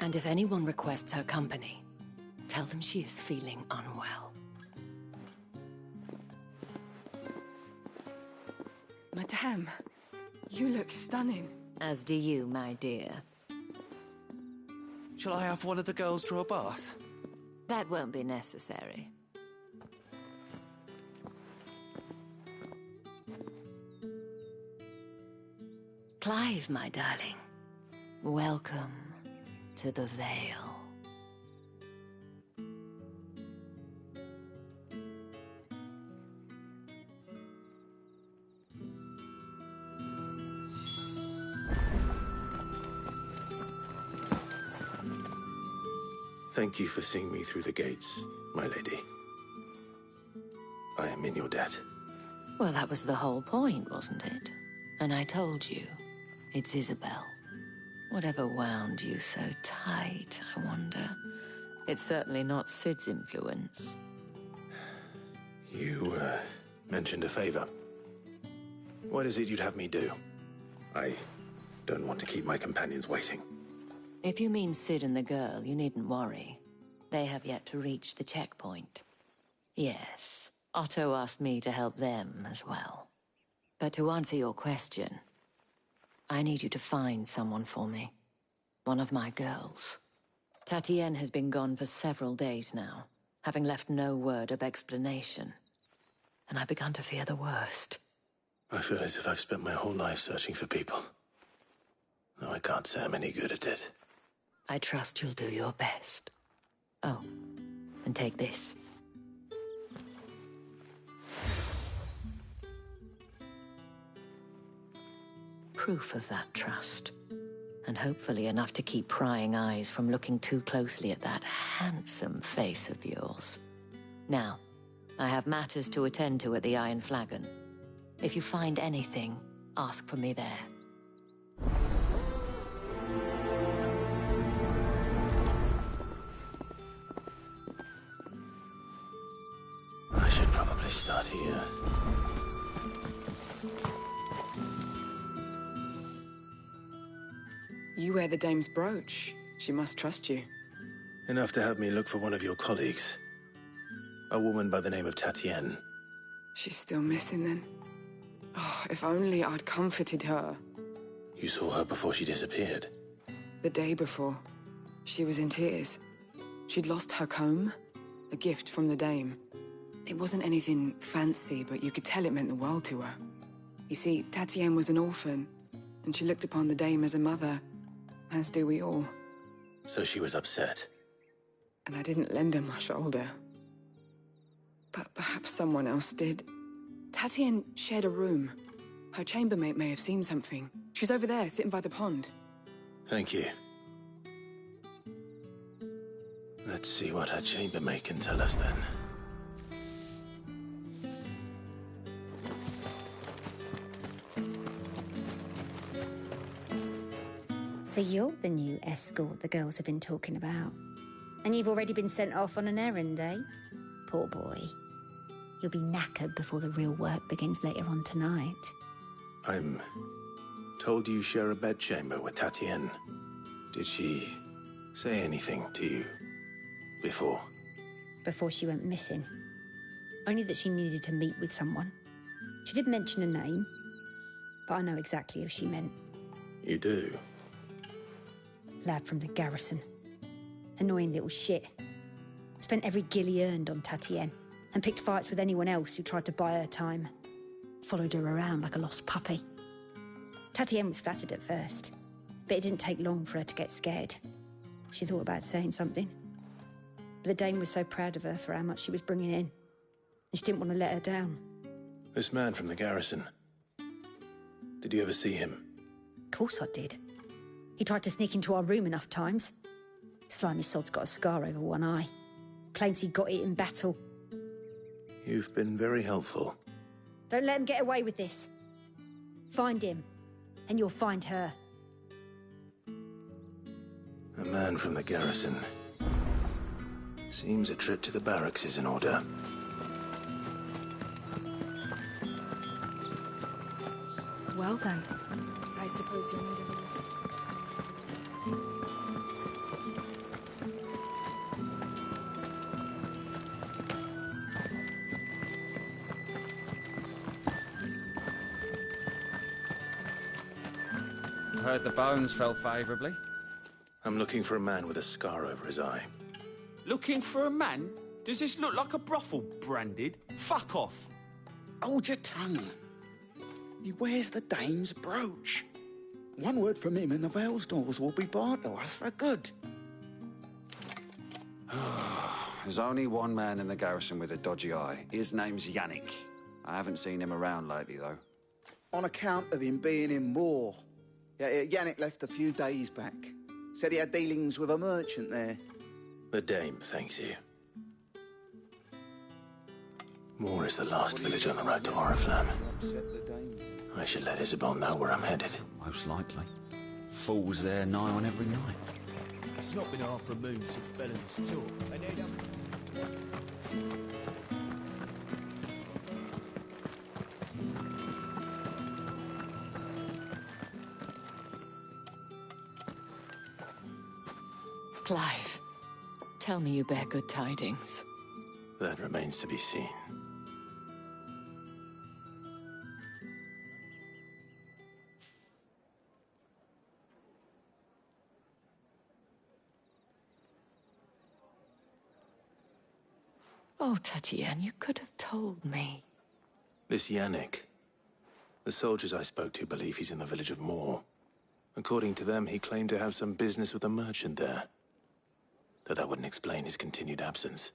And if anyone requests her company, tell them she is feeling unwell. Madame, you look stunning. As do you, my dear. Shall I have one of the girls draw a bath? That won't be necessary. Clive, my darling. Welcome to the Vale. Thank you for seeing me through the gates, my lady. I am in your debt. Well, that was the whole point, wasn't it? And I told you, it's Isabel. Whatever wound you so tight, I wonder. It's certainly not Sid's influence. You, mentioned a favor. What is it you'd have me do? I don't want to keep my companions waiting. If you mean Sid and the girl, you needn't worry. They have yet to reach the checkpoint. Yes, Otto asked me to help them as well. But to answer your question, I need you to find someone for me. One of my girls. Tatienne has been gone for several days now, having left no word of explanation. And I've begun to fear the worst. I feel as if I've spent my whole life searching for people. Though I can't say I'm any good at it. I trust you'll do your best. Oh, and take this. Proof of that trust. and hopefully enough to keep prying eyes from looking too closely at that handsome face of yours. Now, I have matters to attend to at the Iron Flagon. If you find anything, ask for me there. I should probably start here. You wear the dame's brooch. She must trust you. Enough to have me look for one of your colleagues. A woman by the name of Tatienne. She's still missing then. Oh, if only I'd comforted her. You saw her before she disappeared? The day before. She was in tears. She'd lost her comb, a gift from the dame. It wasn't anything fancy, but you could tell it meant the world to her. You see, Tatienne was an orphan, and she looked upon the dame as a mother, as do we all. So she was upset. And I didn't lend her my shoulder. But perhaps someone else did. Tatienne shared a room. Her chambermaid may have seen something. She's over there, sitting by the pond. Thank you. Let's see what her chambermaid can tell us then. So you're the new escort the girls have been talking about. And you've already been sent off on an errand, eh? Poor boy. You'll be knackered before the real work begins later on tonight. I'm told you share a bedchamber with Tatienne. Did she say anything to you before? Before she went missing. Only that she needed to meet with someone. She did mention a name, but I know exactly who she meant. You do? Lad from the garrison. Annoying little shit. Spent every guil he earned on Tatienne, and picked fights with anyone else who tried to buy her time. Followed her around like a lost puppy. Tatienne was flattered at first, but it didn't take long for her to get scared. She thought about saying something. But the dame was so proud of her for how much she was bringing in, and she didn't want to let her down. This man from the garrison. Did you ever see him? Of course I did. He tried to sneak into our room enough times. Slimy sod's got a scar over one eye. Claims he got it in battle. You've been very helpful. Don't let him get away with this. Find him, and you'll find her. A man from the garrison. Seems a trip to the barracks is in order. Well then, I suppose you're needed. Heard the bones fell favourably. I'm looking for a man with a scar over his eye. Looking for a man? Does this look like a brothel, Branded? Fuck off. Hold your tongue. He wears the dame's brooch. One word from him and the Velsdorls will be barred to us for good. There's only one man in the garrison with a dodgy eye. His name's Yannick. I haven't seen him around lately, though. On account of him being in war. Yeah, Yannick left a few days back. Said he had dealings with a merchant there. The dame thanks you. Moor is the last village on the road to Oriflamme. I should let Isabel know where I'm headed. Most likely. Fools there nigh on every night. It's not been half a moon since Bellen's tour. I know that was... Clive, tell me you bear good tidings. That remains to be seen. Oh, Tatienne, you could have told me. This Yannick. The soldiers I spoke to believe he's in the village of Moor. According to them, he claimed to have some business with a merchant there. Though that wouldn't explain his continued absence.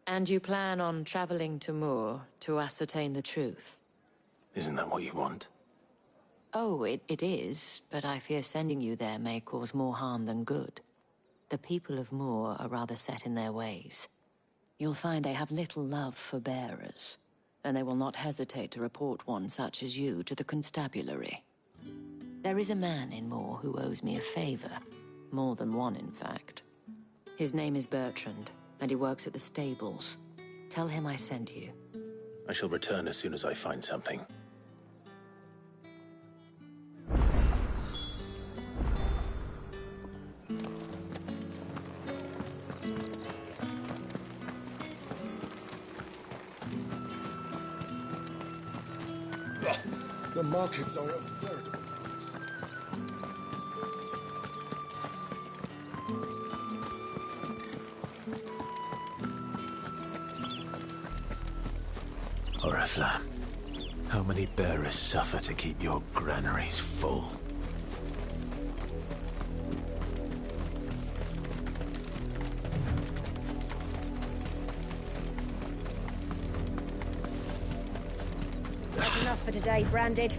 And you plan on traveling to Moor to ascertain the truth? Isn't that what you want? Oh, it is, but I fear sending you there may cause more harm than good. The people of Moor are rather set in their ways. You'll find they have little love for bearers, and they will not hesitate to report one such as you to the constabulary. There is a man in Moor who owes me a favor. More than one, in fact. His name is Bertrand, and he works at the stables. Tell him I sent you. I shall return as soon as I find something. The markets are a veritable... Oriflamme, how many bearers suffer to keep your granaries full? That's enough for today, Branded.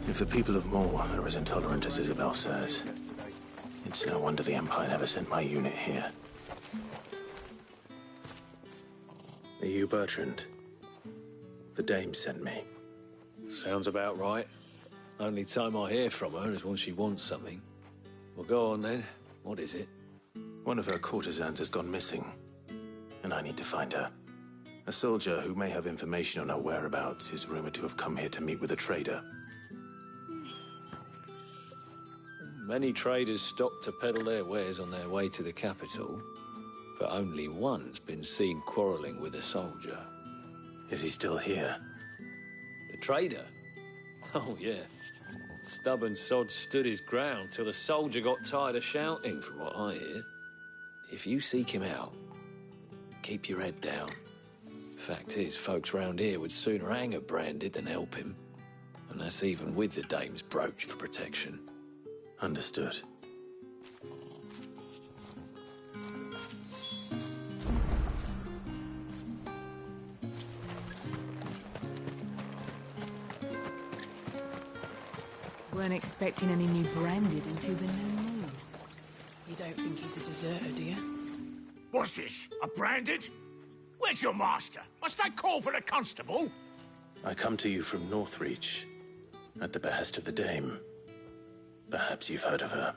If the people of Moor are as intolerant as Isabel says, it's no wonder the Empire never sent my unit here. Are you Bertrand? The dame sent me. Sounds about right. Only time I hear from her is when she wants something. Well, go on then. What is it? One of her courtesans has gone missing, and I need to find her. A soldier who may have information on her whereabouts is rumored to have come here to meet with a trader. Many traders stop to peddle their wares on their way to the capital, but only one's been seen quarreling with a soldier. Is he still here? The trader? Oh, yeah. Stubborn sod stood his ground till the soldier got tired of shouting, from what I hear. If you seek him out, keep your head down. Fact is, folks round here would sooner hang a Branded than help him. And that's even with the dame's brooch for protection. Understood. Weren't expecting any new Branded until the new moon. You don't think he's a deserter, do you? What's this? A Branded? Where's your master? Must I call for the constable? I come to you from Northreach, at the behest of the dame. Perhaps you've heard of her.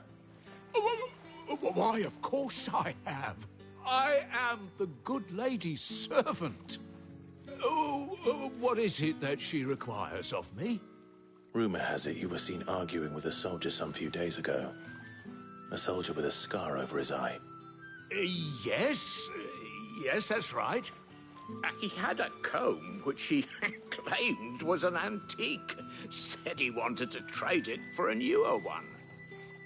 Why, of course I have. I am the good lady's servant. What is it that she requires of me? Rumor has it you were seen arguing with a soldier some few days ago. A soldier with a scar over his eye. Yes, that's right. He had a comb which he claimed was an antique. Said he wanted to trade it for a newer one.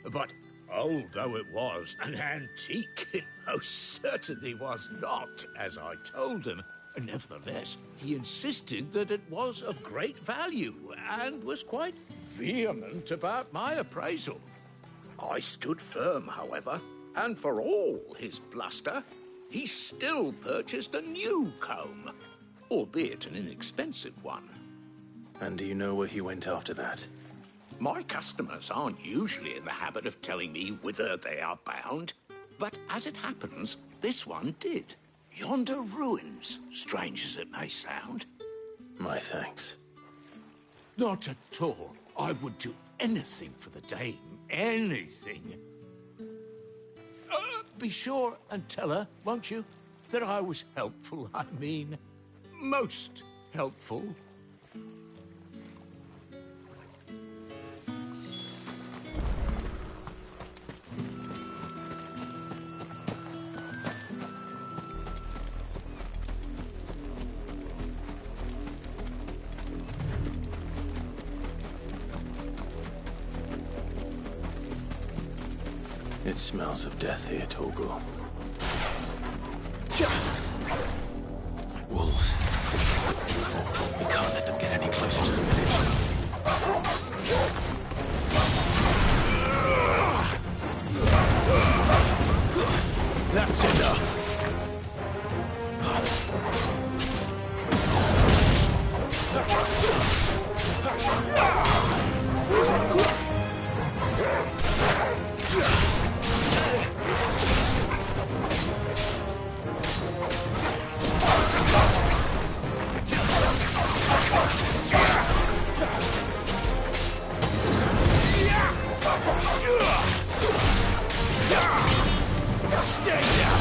But old though it was, an antique it most certainly was not, as I told him. Nevertheless, he insisted that it was of great value and was quite vehement about my appraisal. I stood firm, however, and for all his bluster, he still purchased a new comb, albeit an inexpensive one. And do you know where he went after that? My customers aren't usually in the habit of telling me whither they are bound, but as it happens, this one did. Yonder ruins, strange as it may sound. My thanks. Not at all. I would do anything for the dame. Anything. Be sure and tell her, won't you, that I was helpful. I mean, most helpful. It smells of death here, Torgal. Wolves. We can't let them get any closer to the village. That's enough. Stay down!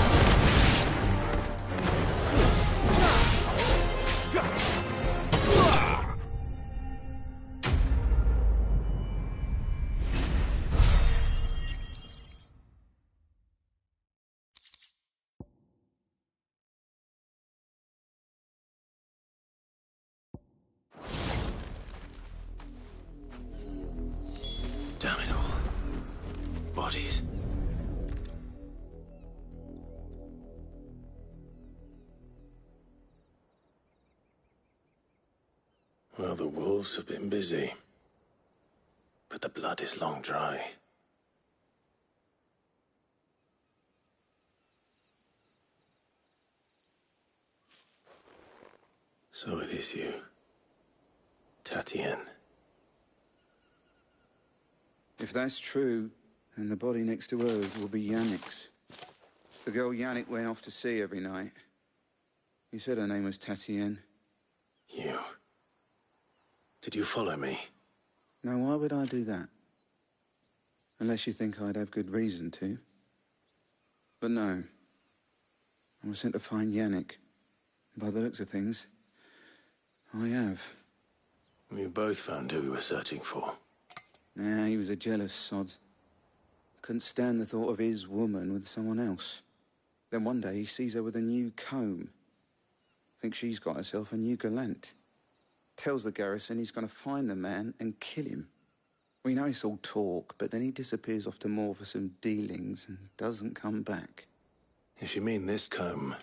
Damn it all. Bodies. Well, the wolves have been busy. But the blood is long dry. So it is you, Tatien. If that's true, then the body next to hers will be Yannick's. The girl Yannick went off to sea every night. He said her name was Tatien. You? Did you follow me? Now, why would I do that? Unless you think I'd have good reason to. But no. I was sent to find Yannick. By the looks of things, I have. We've both found who we were searching for. Nah, he was a jealous sod. Couldn't stand the thought of his woman with someone else. Then one day he sees her with a new comb. Thinks she's got herself a new gallant. Tells the garrison he's going to find the man and kill him. We know it's all talk, but then he disappears off to Moor for some dealings and doesn't come back. If you mean this comb,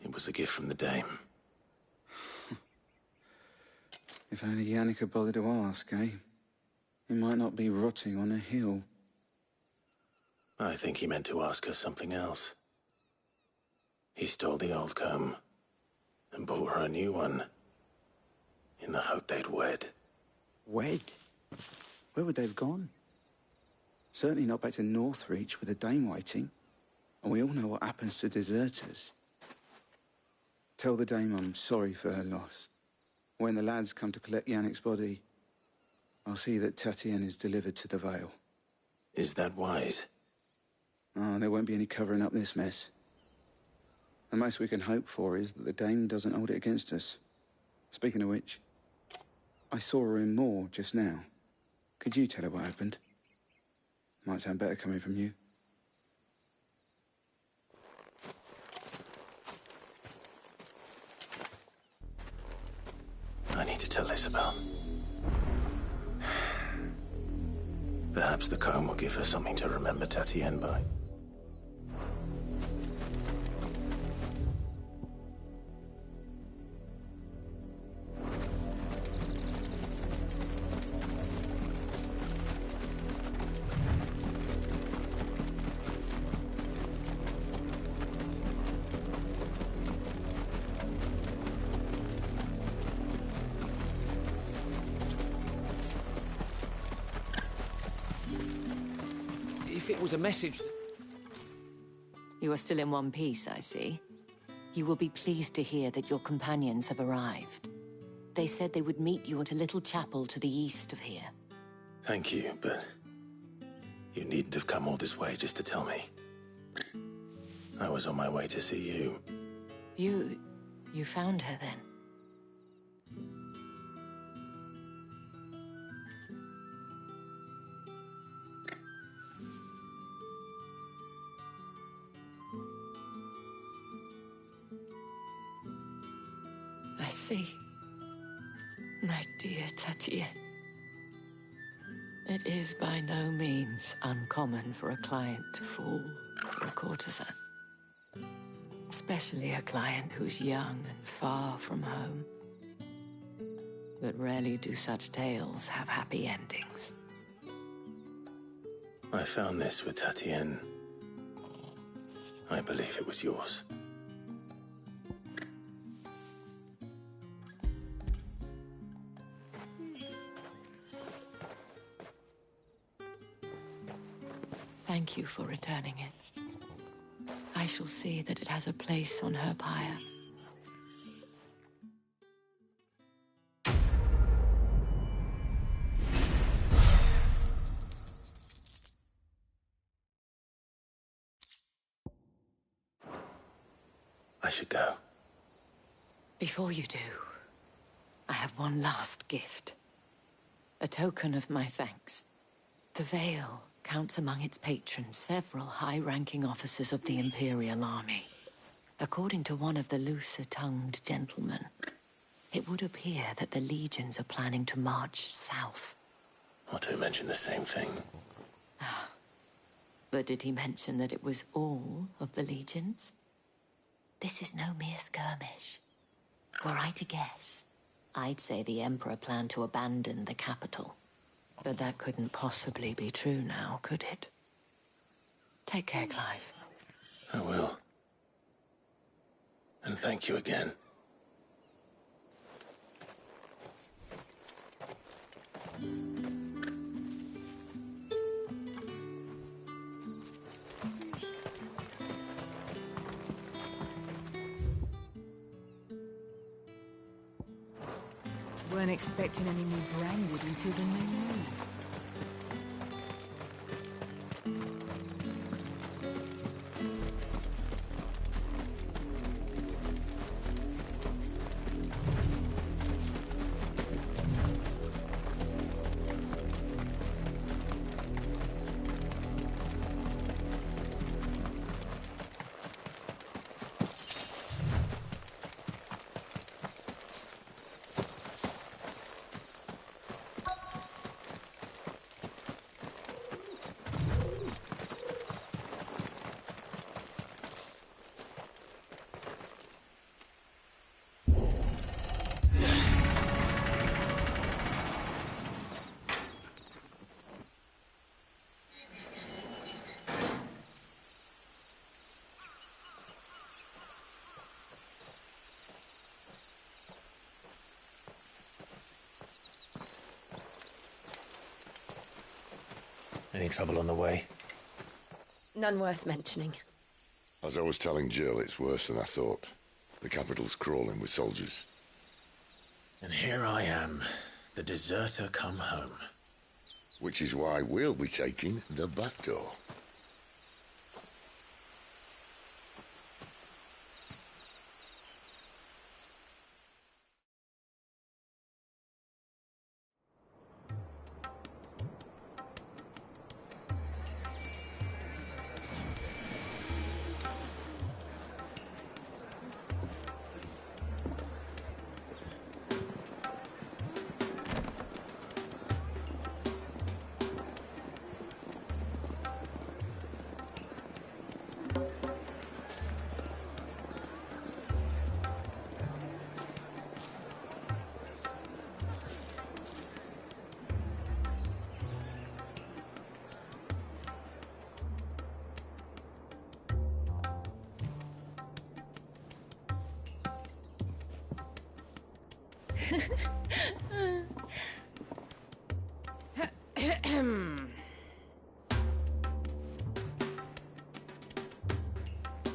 it was a gift from the Dame. If only Yannick had bothered to ask, eh? He might not be rotting on a hill. I think he meant to ask her something else. He stole the old comb and bought her a new one in the hope they'd wed. Wed? Where would they have gone? Certainly not back to Northreach with the Dame waiting. And we all know what happens to deserters. Tell the Dame I'm sorry for her loss. When the lads come to collect Yannick's body, I'll see that Tatien is delivered to the Vale. Is that wise? Oh, there won't be any covering up this mess. The most we can hope for is that the Dame doesn't hold it against us. Speaking of which, I saw her in Moor just now. Could you tell her what happened? Might sound better coming from you. I need to tell Isabel. Perhaps the comb will give her something to remember Tatien by. If it was a message... You are still in one piece, I see. You will be pleased to hear that your companions have arrived. They said they would meet you at a little chapel to the east of here. Thank you, but you needn't have come all this way just to tell me. I was on my way to see you. You found her then? I see. My dear Tatien. It is by no means uncommon for a client to fall for a courtesan. Especially a client who's young and far from home. But rarely do such tales have happy endings. I found this with Tatienne. I believe it was yours. Thank you for returning it. I shall see that it has a place on her pyre. I should go. Before you do, I have one last gift. A token of my thanks. The Vale counts among its patrons several high-ranking officers of the Imperial Army. According to one of the looser-tongued gentlemen, it would appear that the legions are planning to march south. Or to mention the same thing. But did he mention that it was all of the legions? This is no mere skirmish. Were I to guess, I'd say the Emperor planned to abandon the capital. But that couldn't possibly be true now, could it? Take care, Clive. I will. And thank you again. Weren't expecting any more branded until the new moon. Any trouble on the way? None worth mentioning. As I was telling Jill, it's worse than I thought. The capital's crawling with soldiers. And here I am, the deserter come home. Which is why we'll be taking the back door.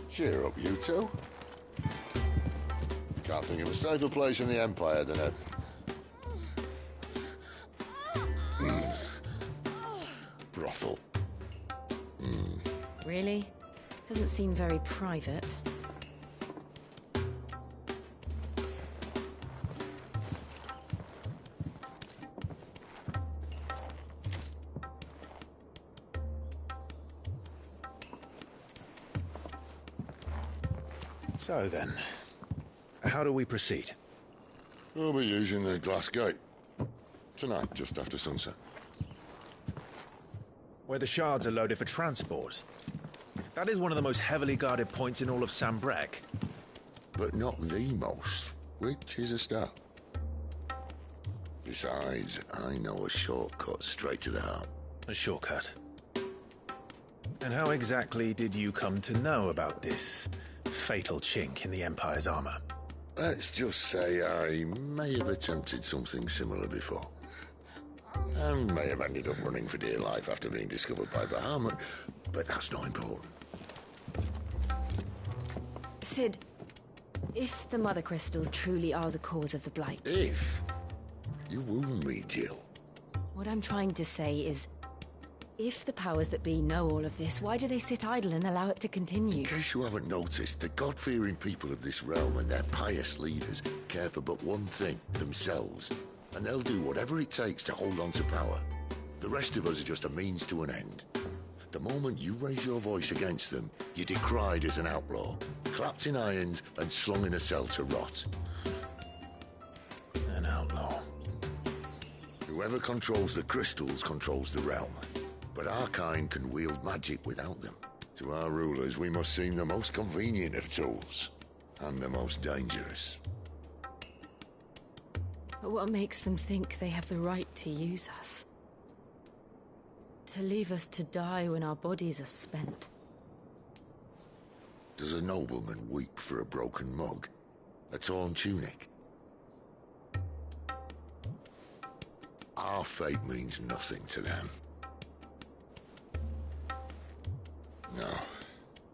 Cheer up, you two. Can't think of a safer place in the Empire than a... brothel. Really? Doesn't seem very private. So then, how do we proceed? We'll be using the glass gate. Tonight, just after sunset. where the shards are loaded for transport. That is one of the most heavily guarded points in all of Sambrek. But not the most, which is a start. Besides, I know a shortcut straight to the heart. A shortcut? And how exactly did you come to know about this fatal chink in the Empire's armor? Let's just say I may have attempted something similar before. And may have ended up running for dear life after being discovered by Bahamut, but that's not important. Cid, if the Mother Crystals truly are the cause of the Blight... If? You wound me, Jill. What I'm trying to say is, if the powers that be know all of this, why do they sit idle and allow it to continue? In case you haven't noticed, the God-fearing people of this realm and their pious leaders care for but one thing, themselves. And they'll do whatever it takes to hold on to power. The rest of us are just a means to an end. The moment you raise your voice against them, you're decried as an outlaw, clapped in irons and slung in a cell to rot. An outlaw. Whoever controls the crystals controls the realm. But our kind can wield magic without them. To our rulers, we must seem the most convenient of tools. And the most dangerous. But what makes them think they have the right to use us? To leave us to die when our bodies are spent? Does a nobleman weep for a broken mug? A torn tunic? Our fate means nothing to them. No,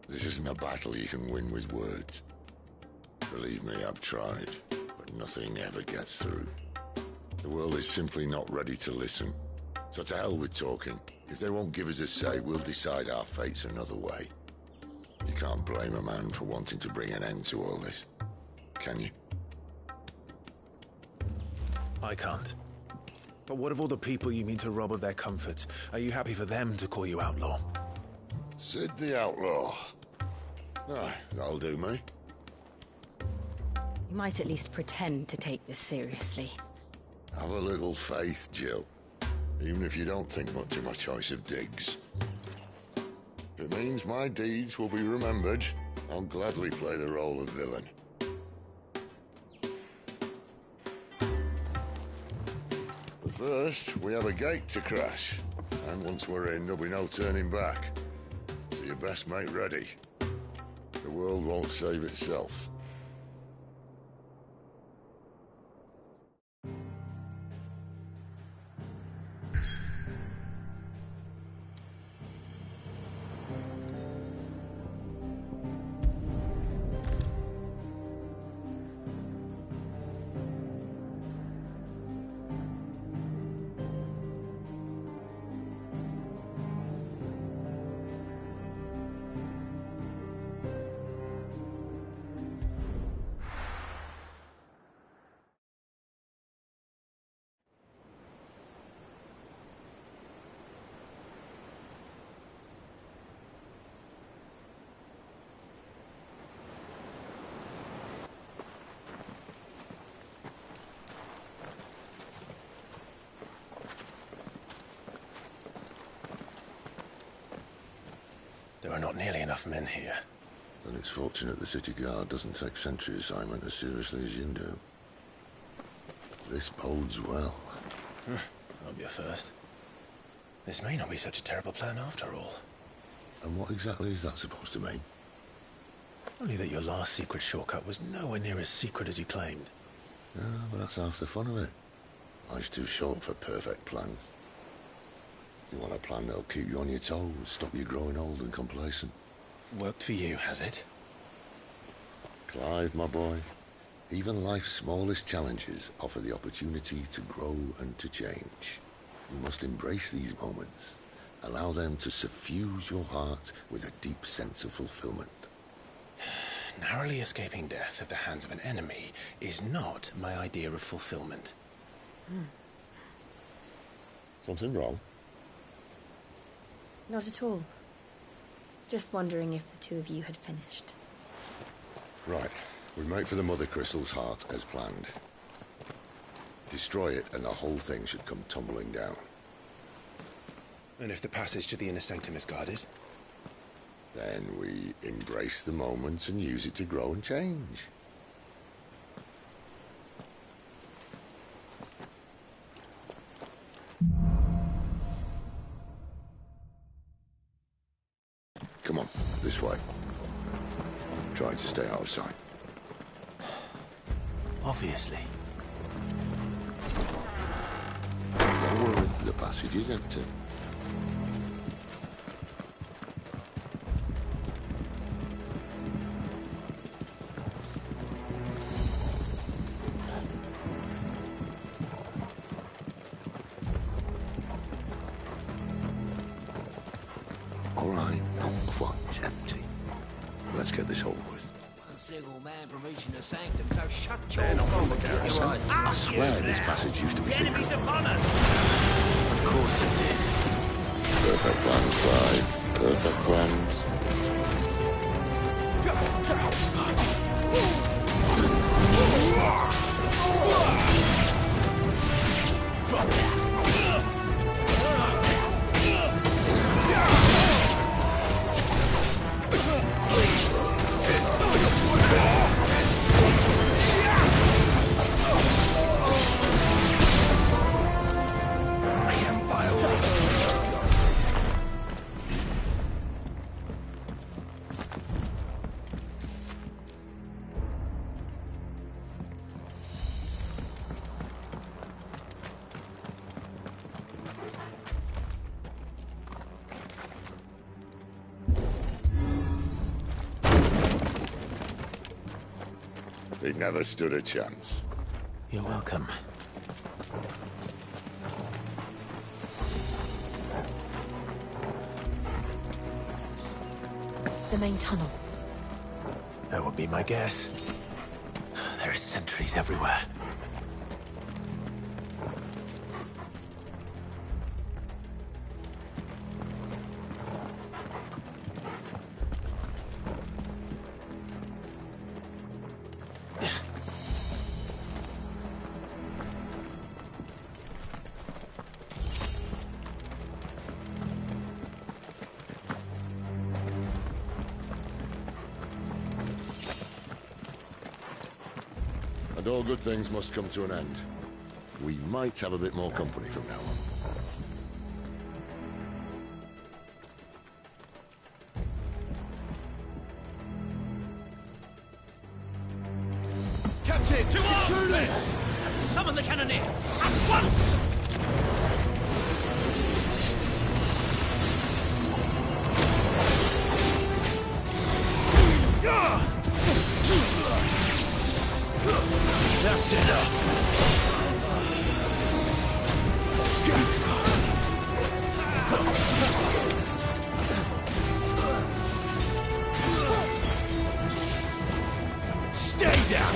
this isn't a battle you can win with words. Believe me, I've tried, but nothing ever gets through. The world is simply not ready to listen. So to hell with talking. If they won't give us a say, we'll decide our fates another way. You can't blame a man for wanting to bring an end to all this, can you? I can't. But what of all the people you mean to rob of their comforts? Are you happy for them to call you outlaw? Cid the Outlaw. That'll do me. You might at least pretend to take this seriously. Have a little faith, Jill. Even if you don't think much of my choice of digs. If it means my deeds will be remembered, I'll gladly play the role of villain. But first, we have a gate to crash. And once we're in, there'll be no turning back. So you best make ready. The world won't save itself. There are not nearly enough men here. Then it's fortunate the city guard doesn't take sentry assignment as seriously as you do. This bodes well. That'll be a first. This may not be such a terrible plan after all. And what exactly is that supposed to mean? Only that your last secret shortcut was nowhere near as secret as you claimed. Yeah, but that's half the fun of it. Life's too short for perfect plans. You want a plan that'll keep you on your toes, stop you growing old and complacent. Worked for you, has it? Clive, my boy, even life's smallest challenges offer the opportunity to grow and to change. You must embrace these moments. Allow them to suffuse your heart with a deep sense of fulfillment. Narrowly escaping death at the hands of an enemy is not my idea of fulfillment. Something wrong? Not at all. Just wondering if the two of you had finished. Right. We make for the Mother Crystal's heart as planned. Destroy it and the whole thing should come tumbling down. And if the passage to the inner sanctum is guarded? Then we embrace the moment and use it to grow and change. Come on, this way. Try to stay out of sight. Obviously. Don't worry, the passage is empty. All right, not quite empty. Let's get this over with. One single man from reaching the sanctum, so shut your They're not from the mouth. garrison. Your eyes. I swear this passage used to be The secret. enemy's upon us! Of course it did. Perfect plans, Clive. Perfect plans. They never stood a chance. You're welcome. The main tunnel. That would be my guess. There are sentries everywhere. And all good things must come to an end. We might have a bit more company from now on. Captain, to arms, men! Summon the cannoneer! At once! That's enough! Stay down!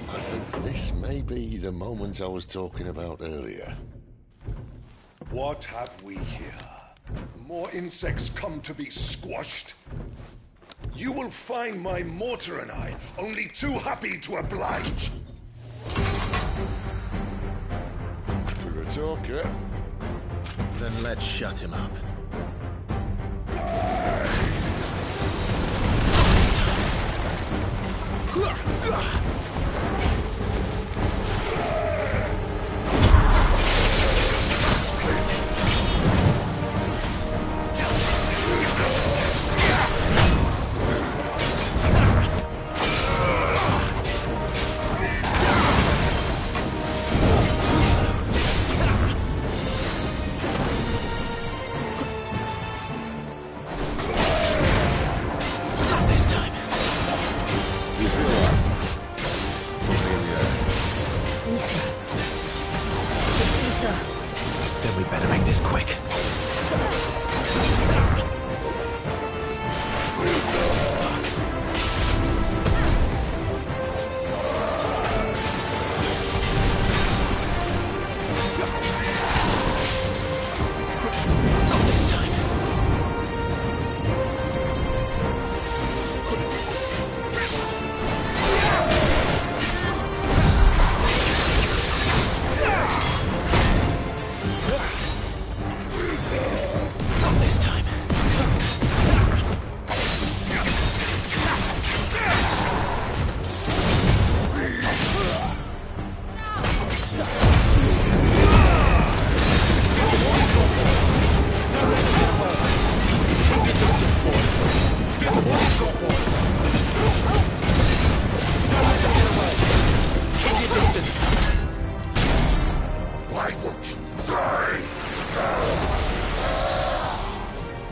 I think this may be the moment I was talking about earlier. What have we here? More insects come to be squashed? You will find my mortar and I only too happy to oblige. To the talker. Then let's shut him up.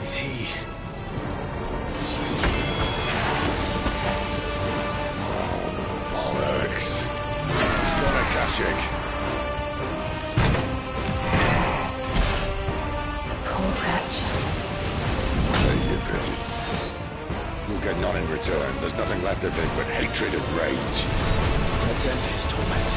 Is he... Bollocks. He's got a Kashyyyk. Poor wretch. Take your pity. You'll get none in return. There's nothing left of him but hatred and rage. Let's end his torment.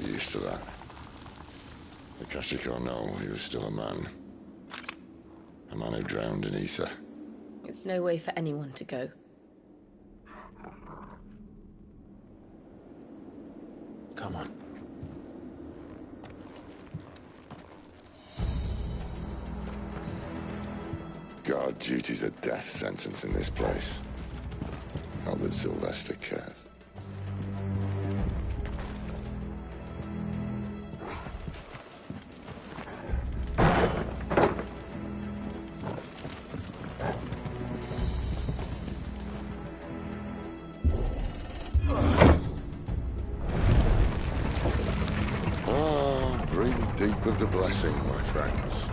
Used to that. The Kashyyyk or no, he was still a man. A man who drowned in ether. It's no way for anyone to go. Come on. God, duty's a death sentence in this place. Not that Sylvester cares. Of the blessing, my friends.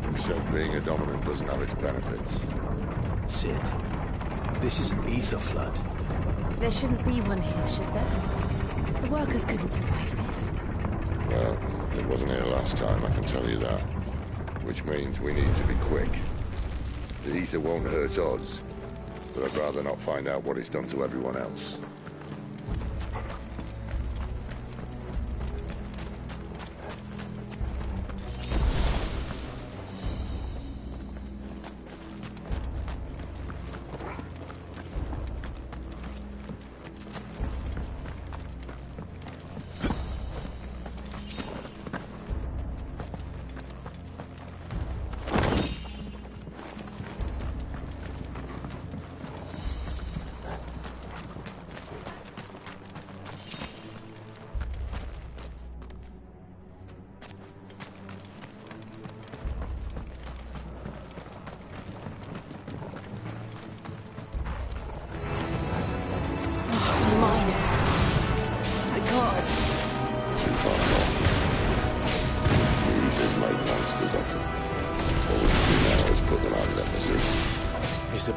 Who said being a dominant doesn't have its benefits? Cid, this is an ether flood. There shouldn't be one here, should there? The workers couldn't survive this. Well, it wasn't here last time, I can tell you that. Which means we need to be quick. The ether won't hurt us, but I'd rather not find out what it's done to everyone else.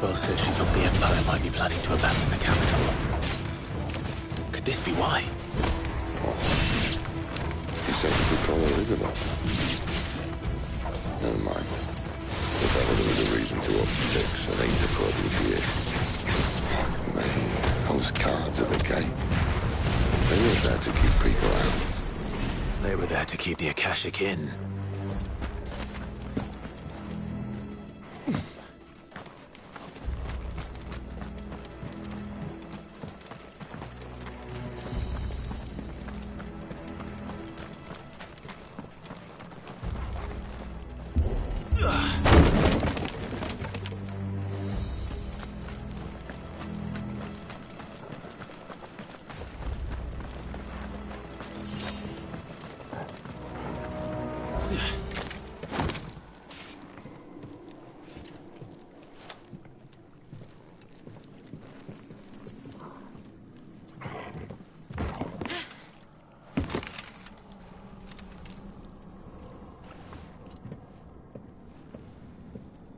Isabel says she thought the Empire might be planning to abandon the capital. Could this be why? He said he could call her Isabel. Never mind. If ever there was a reason to up sticks, I think the club would be it. Those guards at the gate. They were there to keep people out. They were there to keep the Akashic in.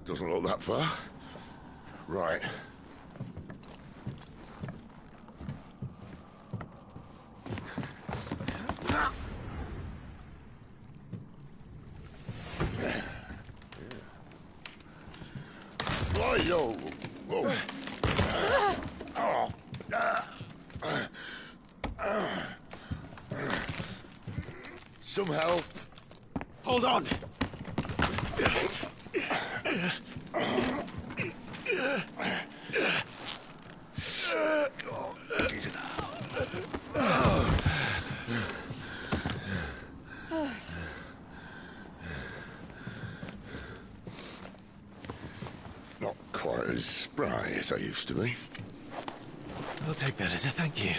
Doesn't look that far. Right. Yo. Whoa. Some help. Hold on. Not quite as spry as I used to be. I'll take that as a thank you.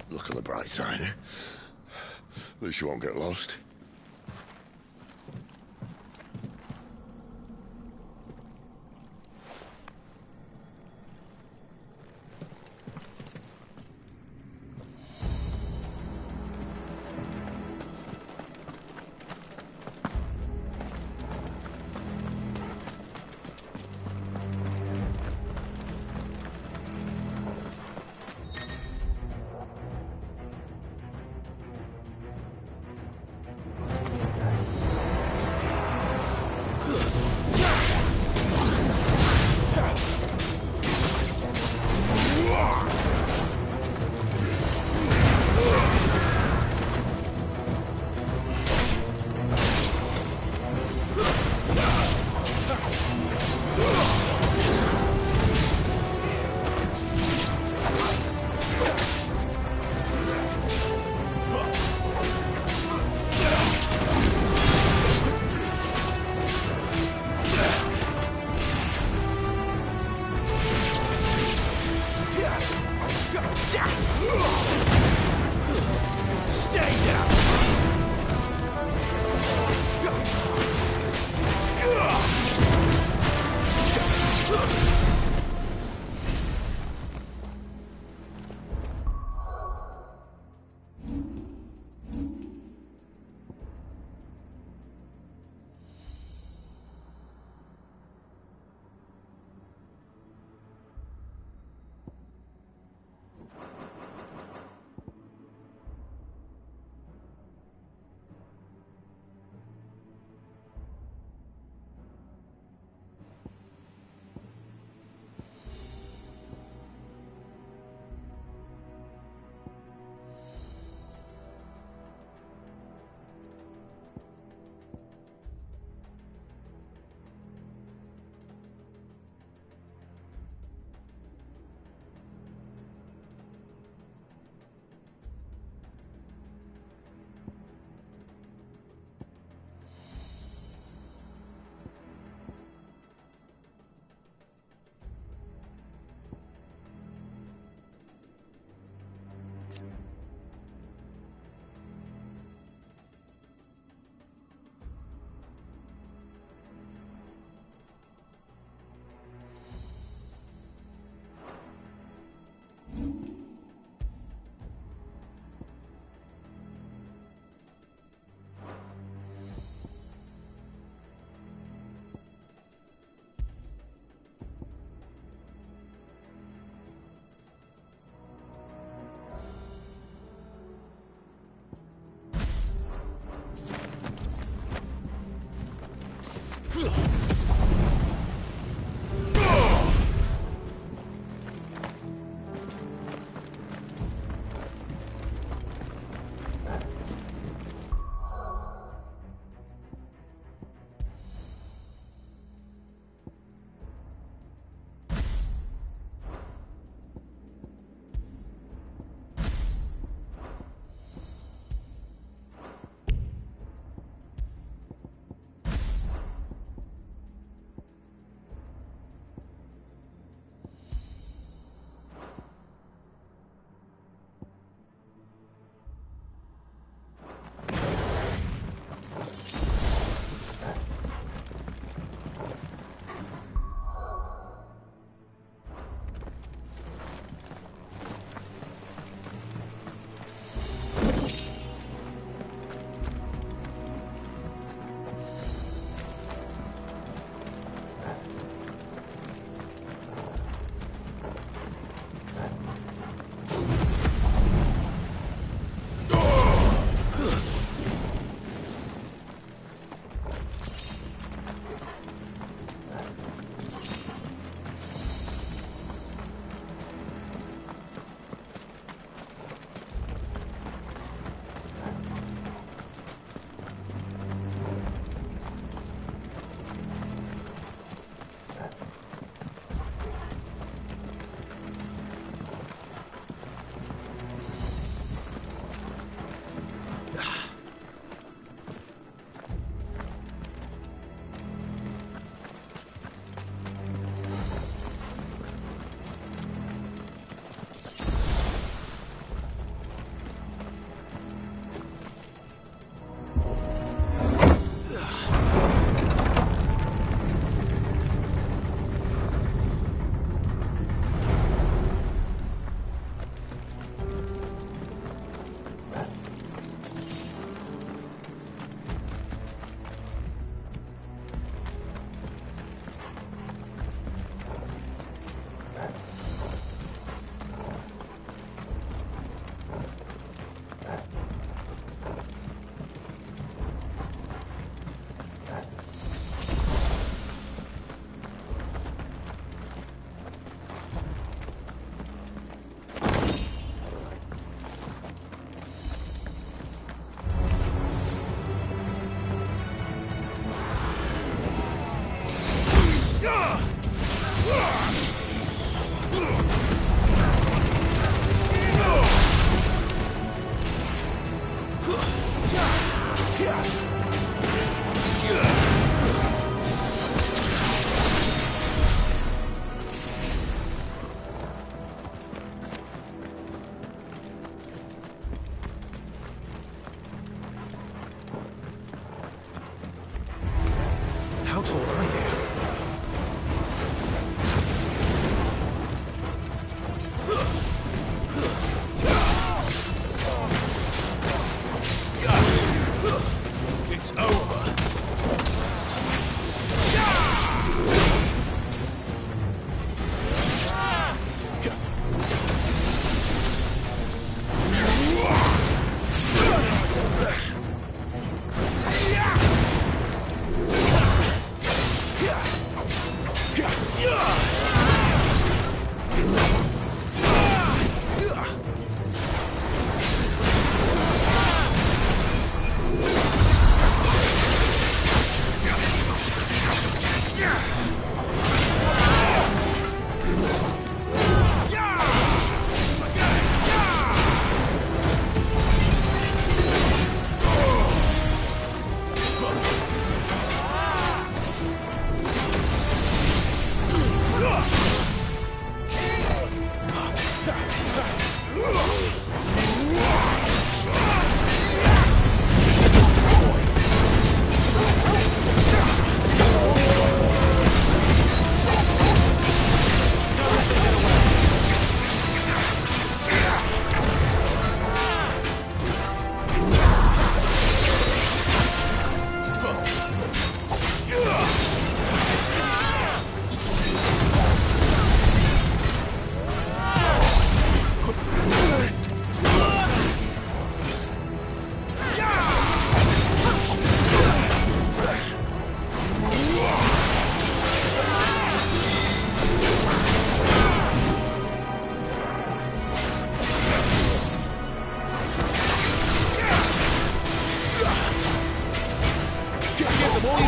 Look on the bright side, eh? At least you won't get lost.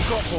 got, boy?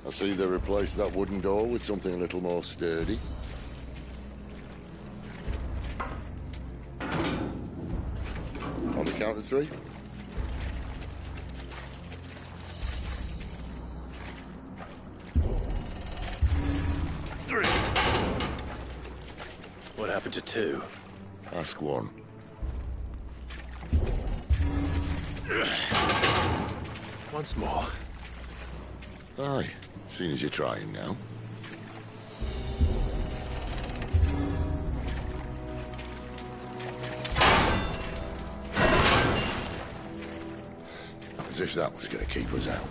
I see they replaced that wooden door with something a little more sturdy. On the count of 3. What happened to 2? Ask 1. Once more. Aye, seeing as you're trying now. As if that was going to keep us out.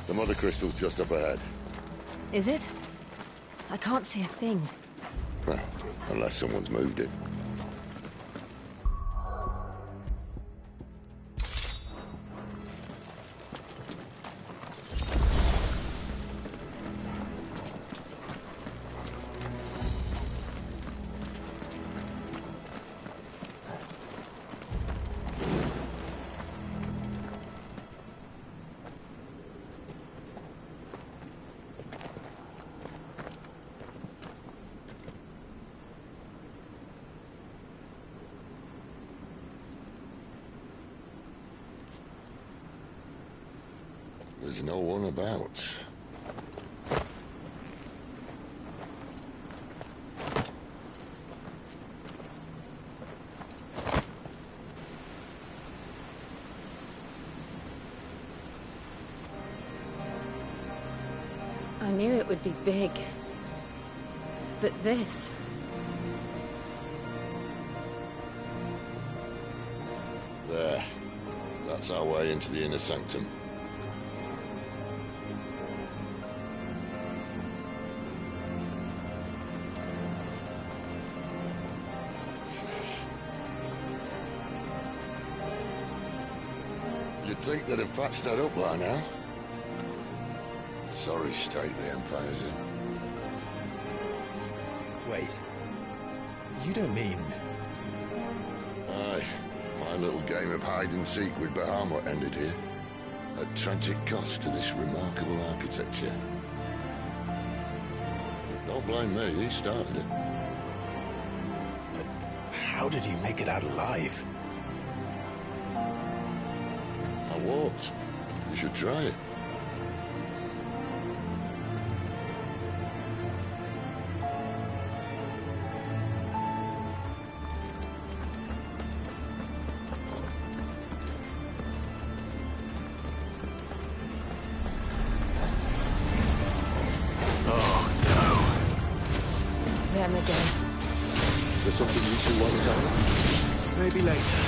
The mother crystal's just up ahead. Is it? I can't see a thing. Well, unless someone's moved it. There's no one about. I knew it would be big. But this... There. That's our way into the inner sanctum. You'd think they'd have patched that up by now. Sorry state the Empire's in. Wait. You don't mean... Aye. My little game of hide-and-seek with Bahamut ended here. At tragic cost to this remarkable architecture. Don't blame me, he started it. But how did he make it out alive? I walked. You should try it. Them again. Is there something you two want to tell me? Maybe later.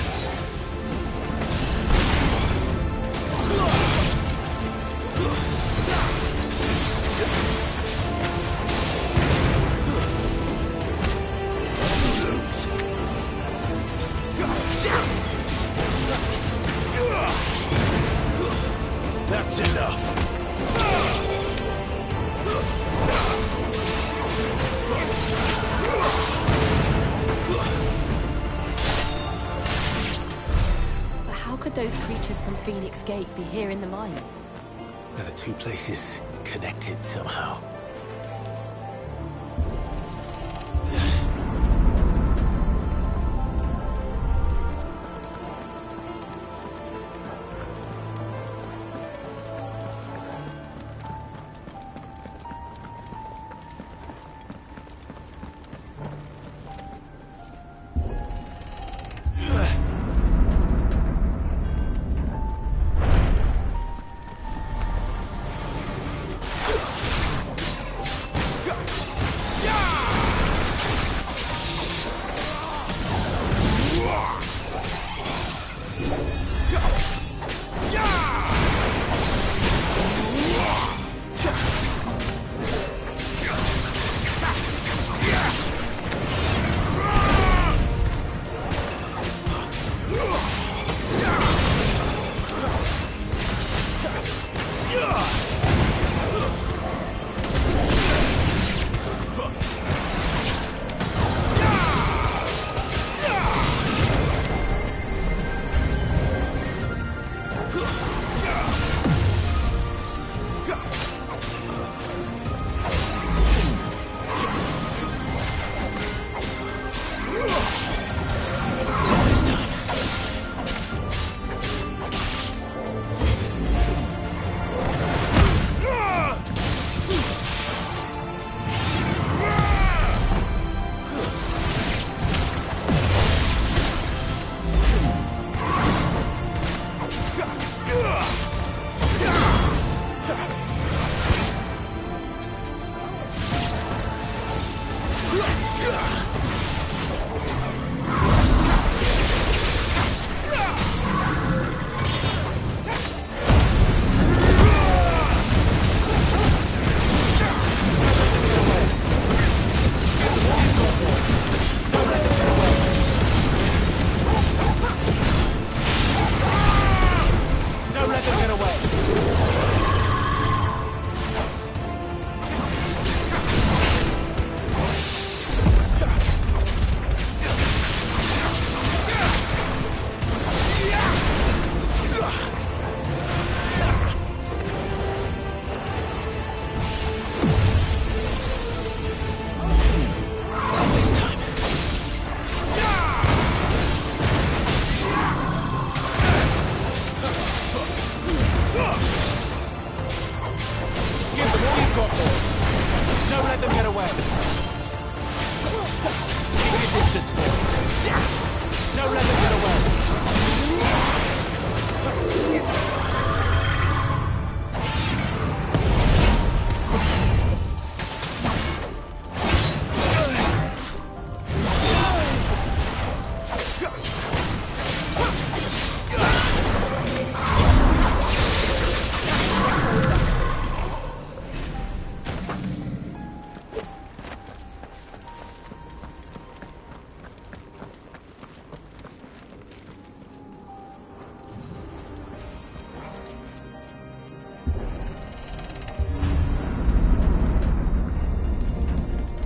those creatures from Phoenix Gate be here in the mines? Are the two places connected somehow?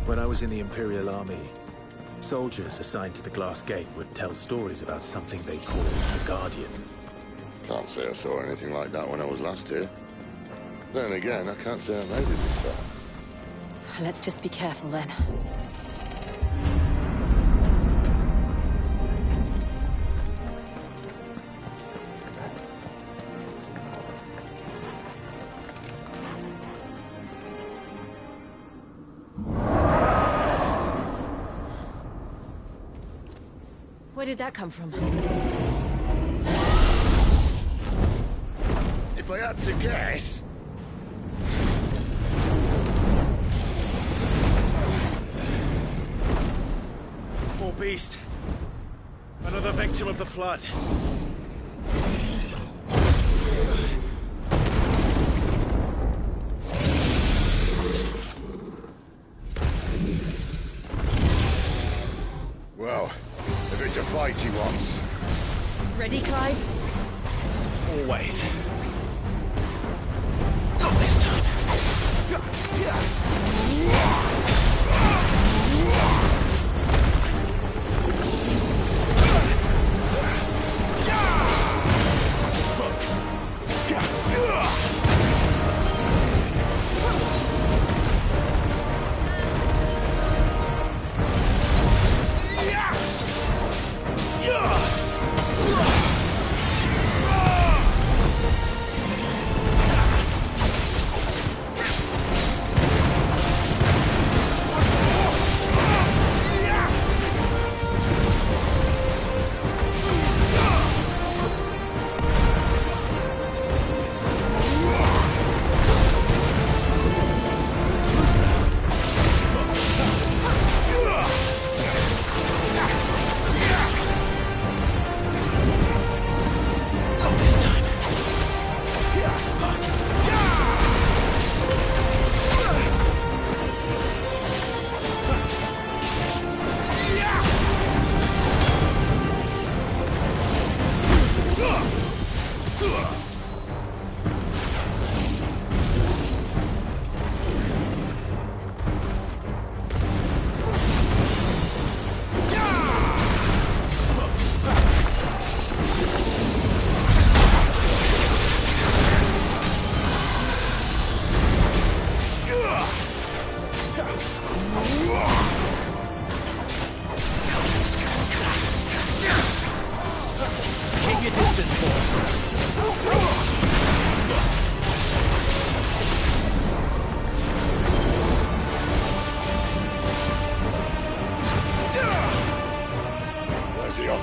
When I was in the Imperial Army, soldiers assigned to the Glass Gate would tell stories about something they called the Guardian. Can't say I saw anything like that when I was last here. Then again, I can't say I made it this far. Let's just be careful then. Where did that come from? If I had to guess... Poor beast. Another victim of the Flood. Well, if it's a fight he wants. Ready, Clive? Always. Not this time.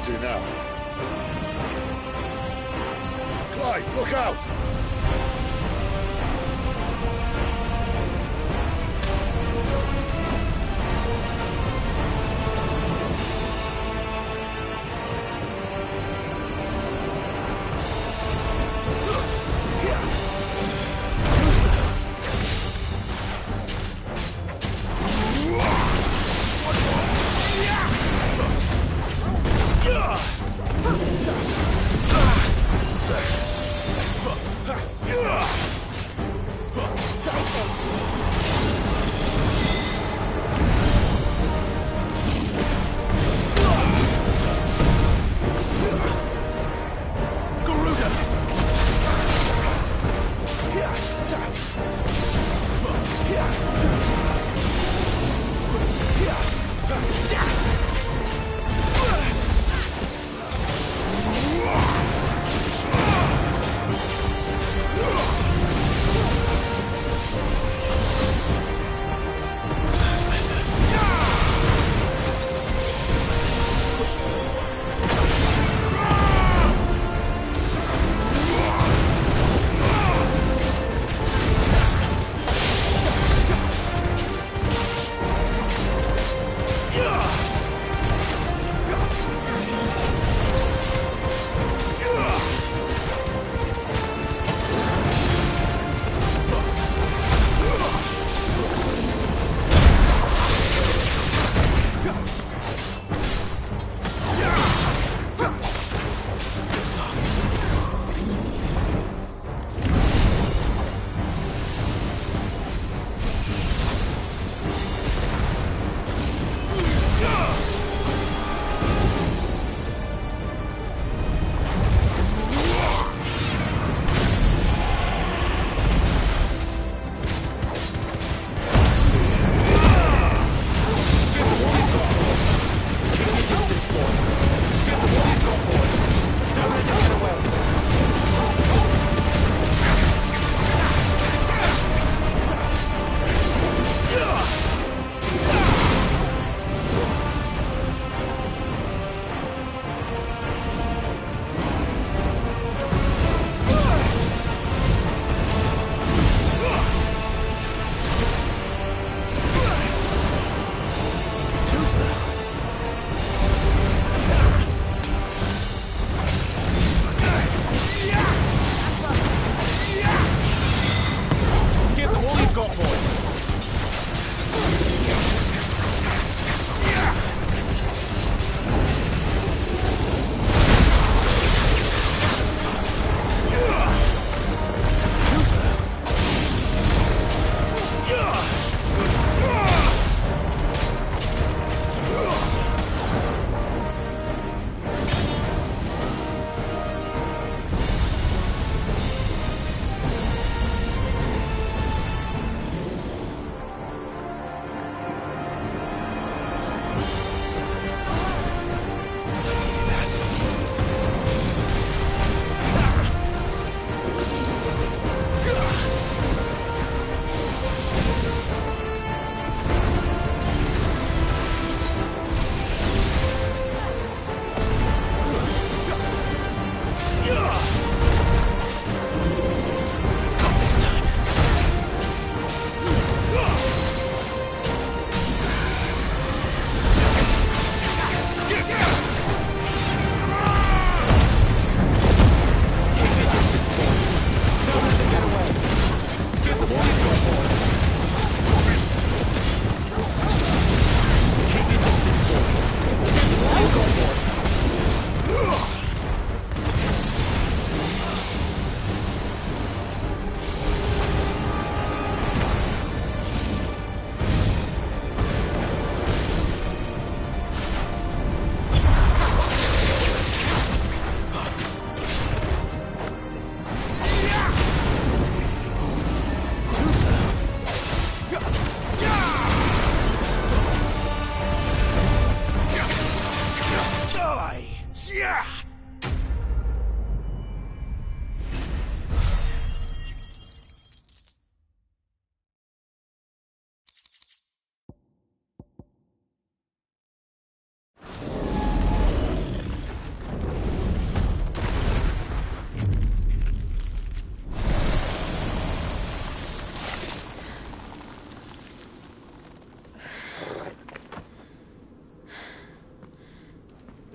do now? Clive, look out!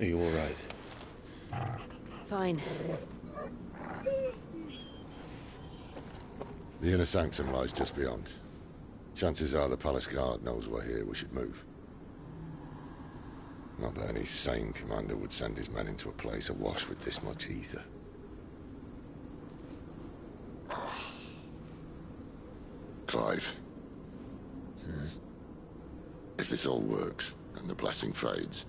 Are you all right? Fine. The inner sanctum lies just beyond. Chances are the palace guard knows we're here. We should move. Not that any sane commander would send his men into a place awash with this much ether. Clive. If this all works, and the blessing fades,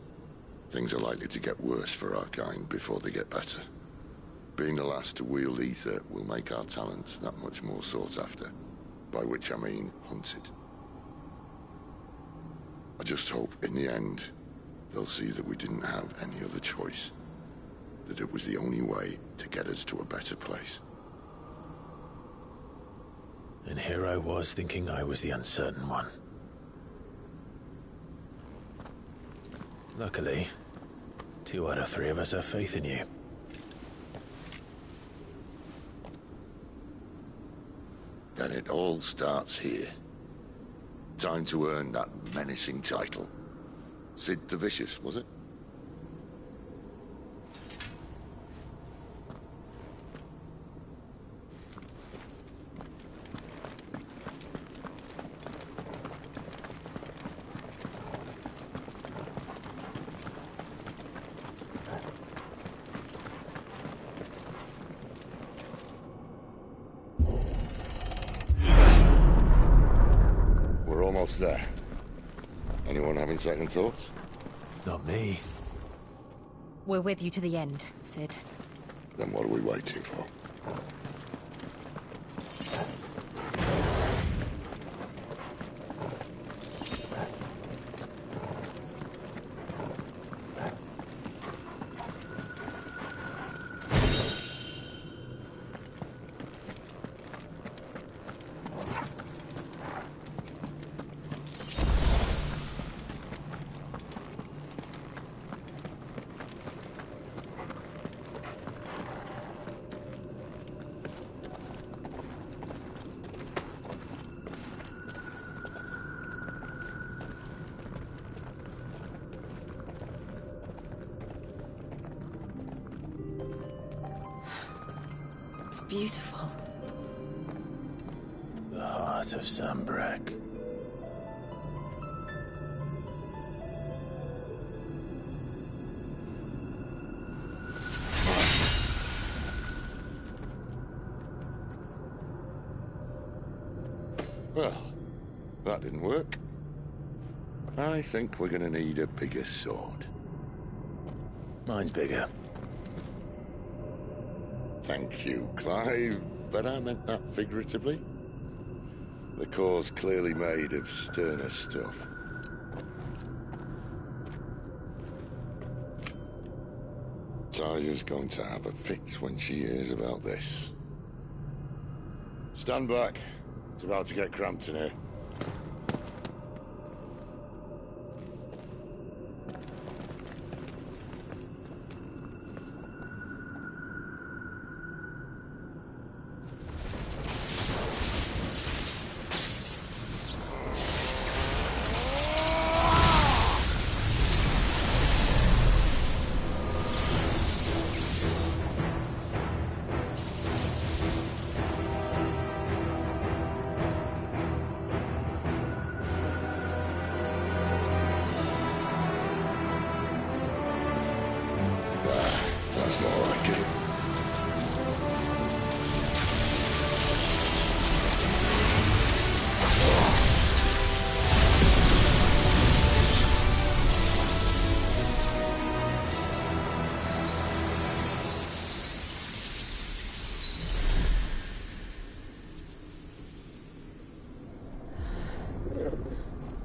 things are likely to get worse for our kind before they get better. Being the last to wield ether will make our talents that much more sought after, by which I mean hunted. I just hope, in the end, they'll see that we didn't have any other choice, that it was the only way to get us to a better place. And here I was thinking I was the uncertain one. Luckily, 2 out of 3 of us have faith in you. Then it all starts here. Time to earn that menacing title. Sid the Vicious, was it? We're almost there. Anyone having second thoughts? Not me. We're with you to the end, Sid. Then what are we waiting for? Beautiful. The heart of Sambrek. Well, that didn't work. I think we're gonna need a bigger sword. Mine's bigger. Thank you, Clive, but I meant that figuratively. The core's clearly made of sterner stuff. Talia's going to have a fit when she hears about this. Stand back. It's about to get cramped in here. That's more like it.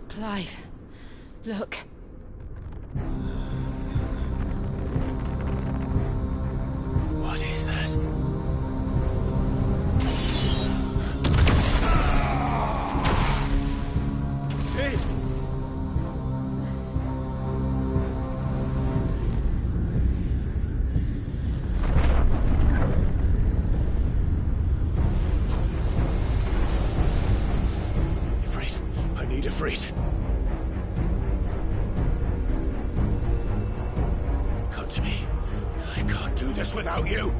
Clive, look. What is that? Sid! Ifrit, I need Ifrit. find us without you.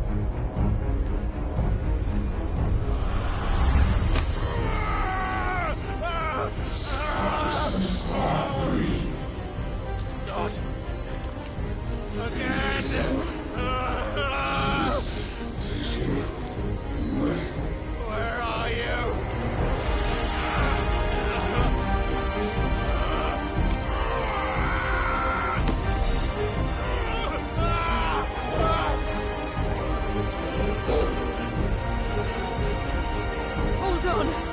Not again. Where are you? Hold on!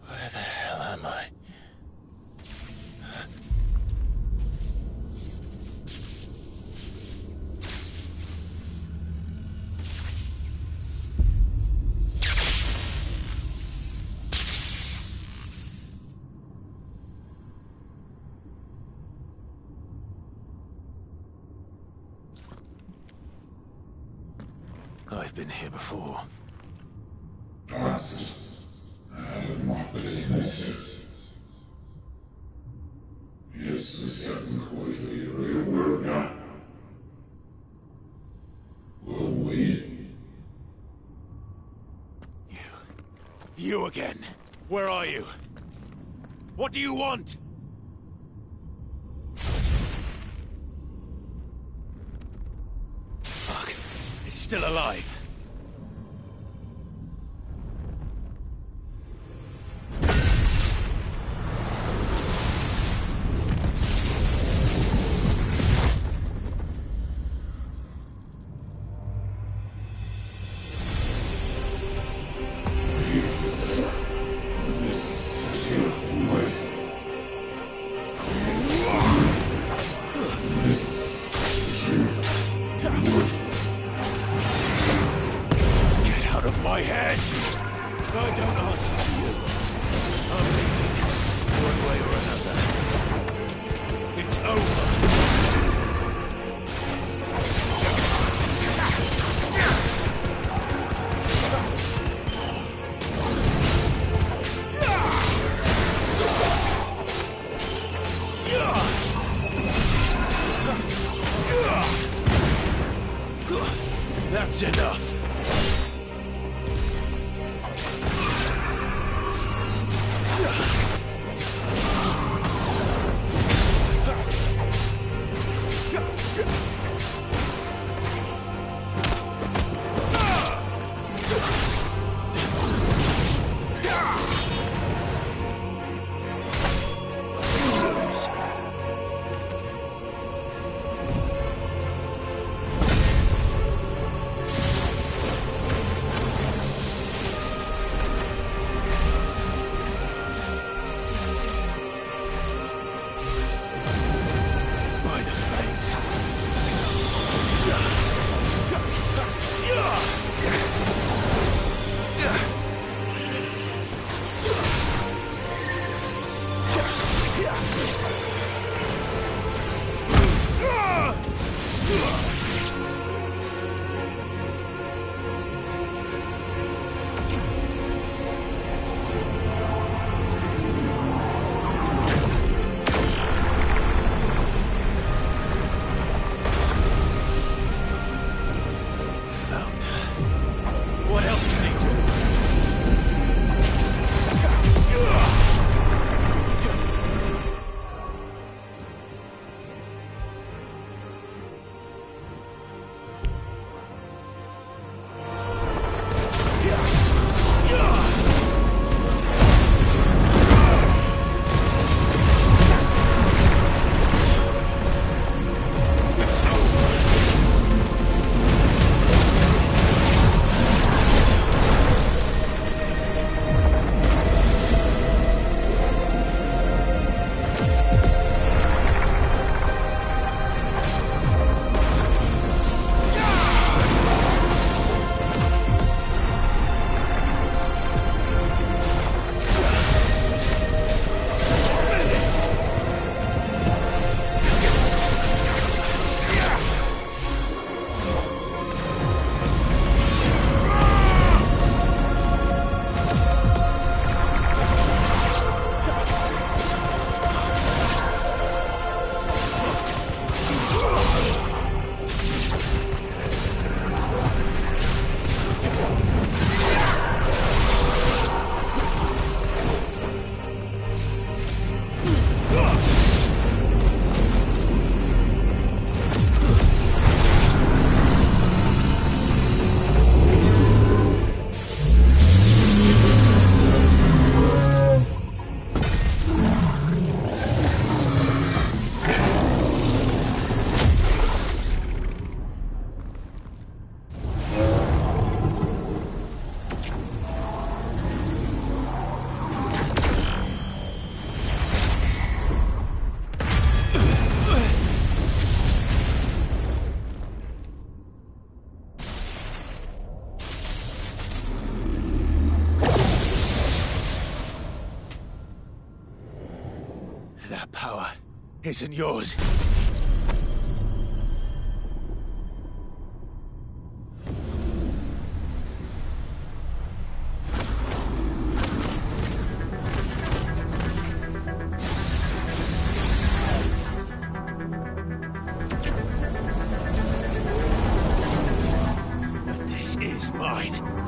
Where the hell am I? I've been here before. You again. Where are you? What do you want? Fuck. It's still alive. That power isn't yours. But this is mine.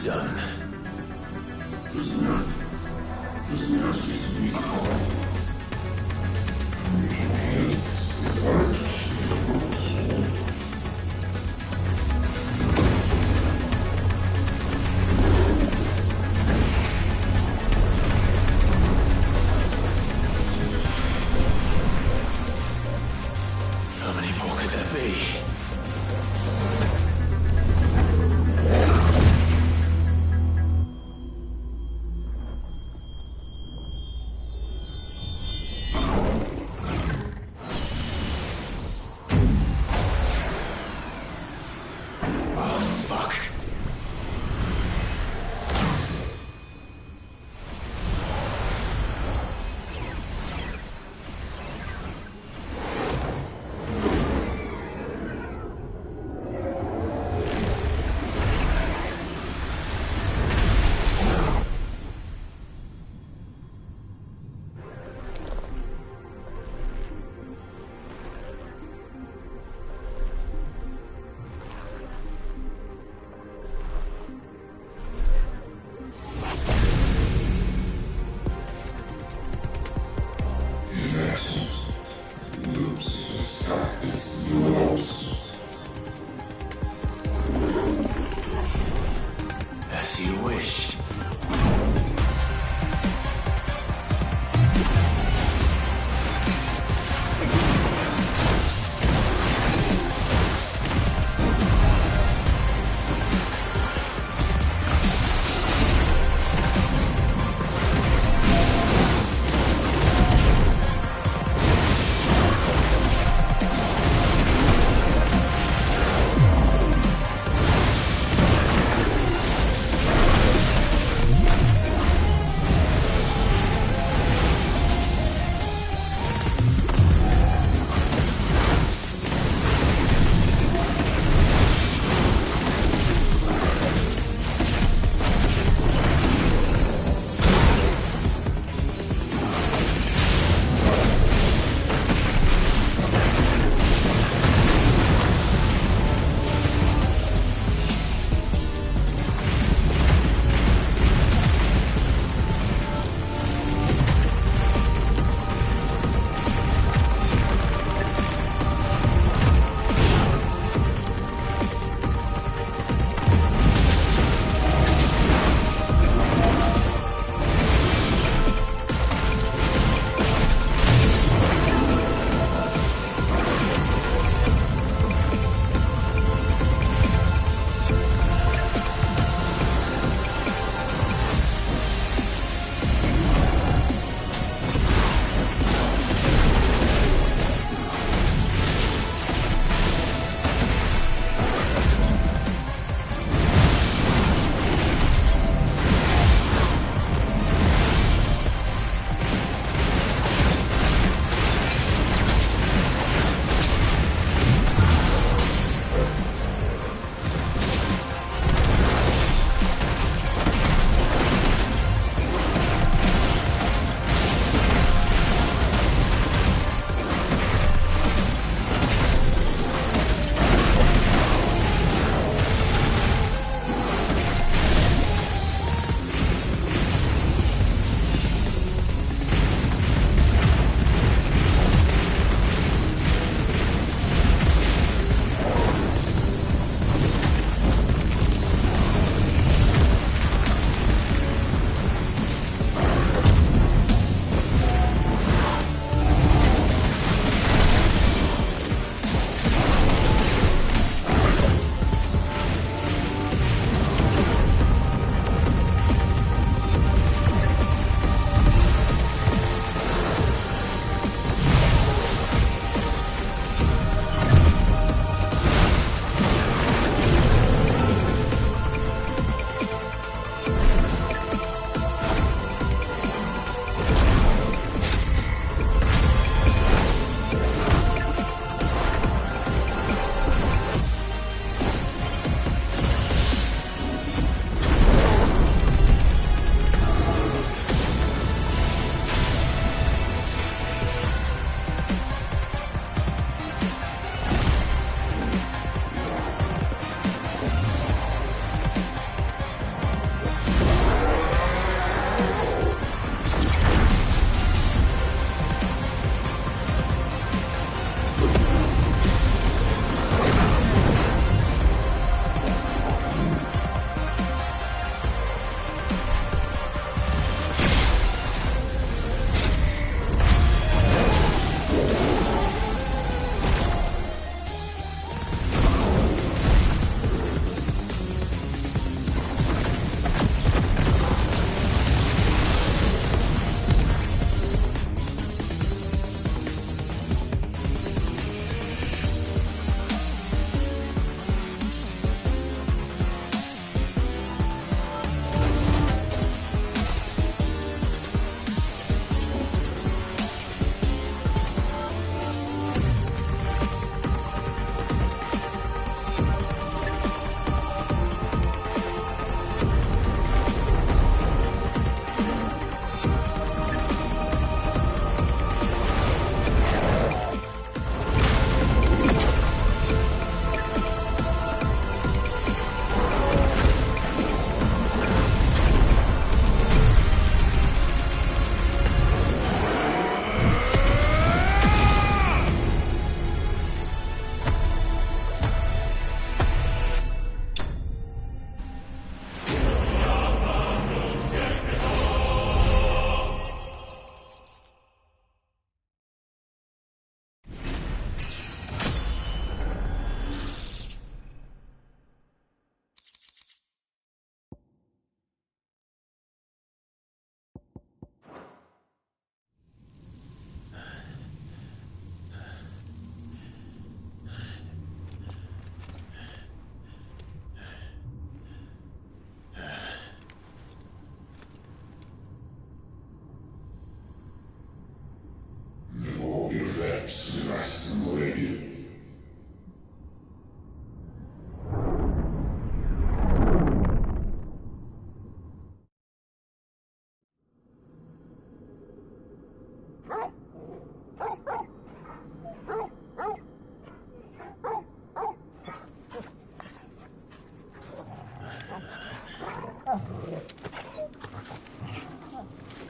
done.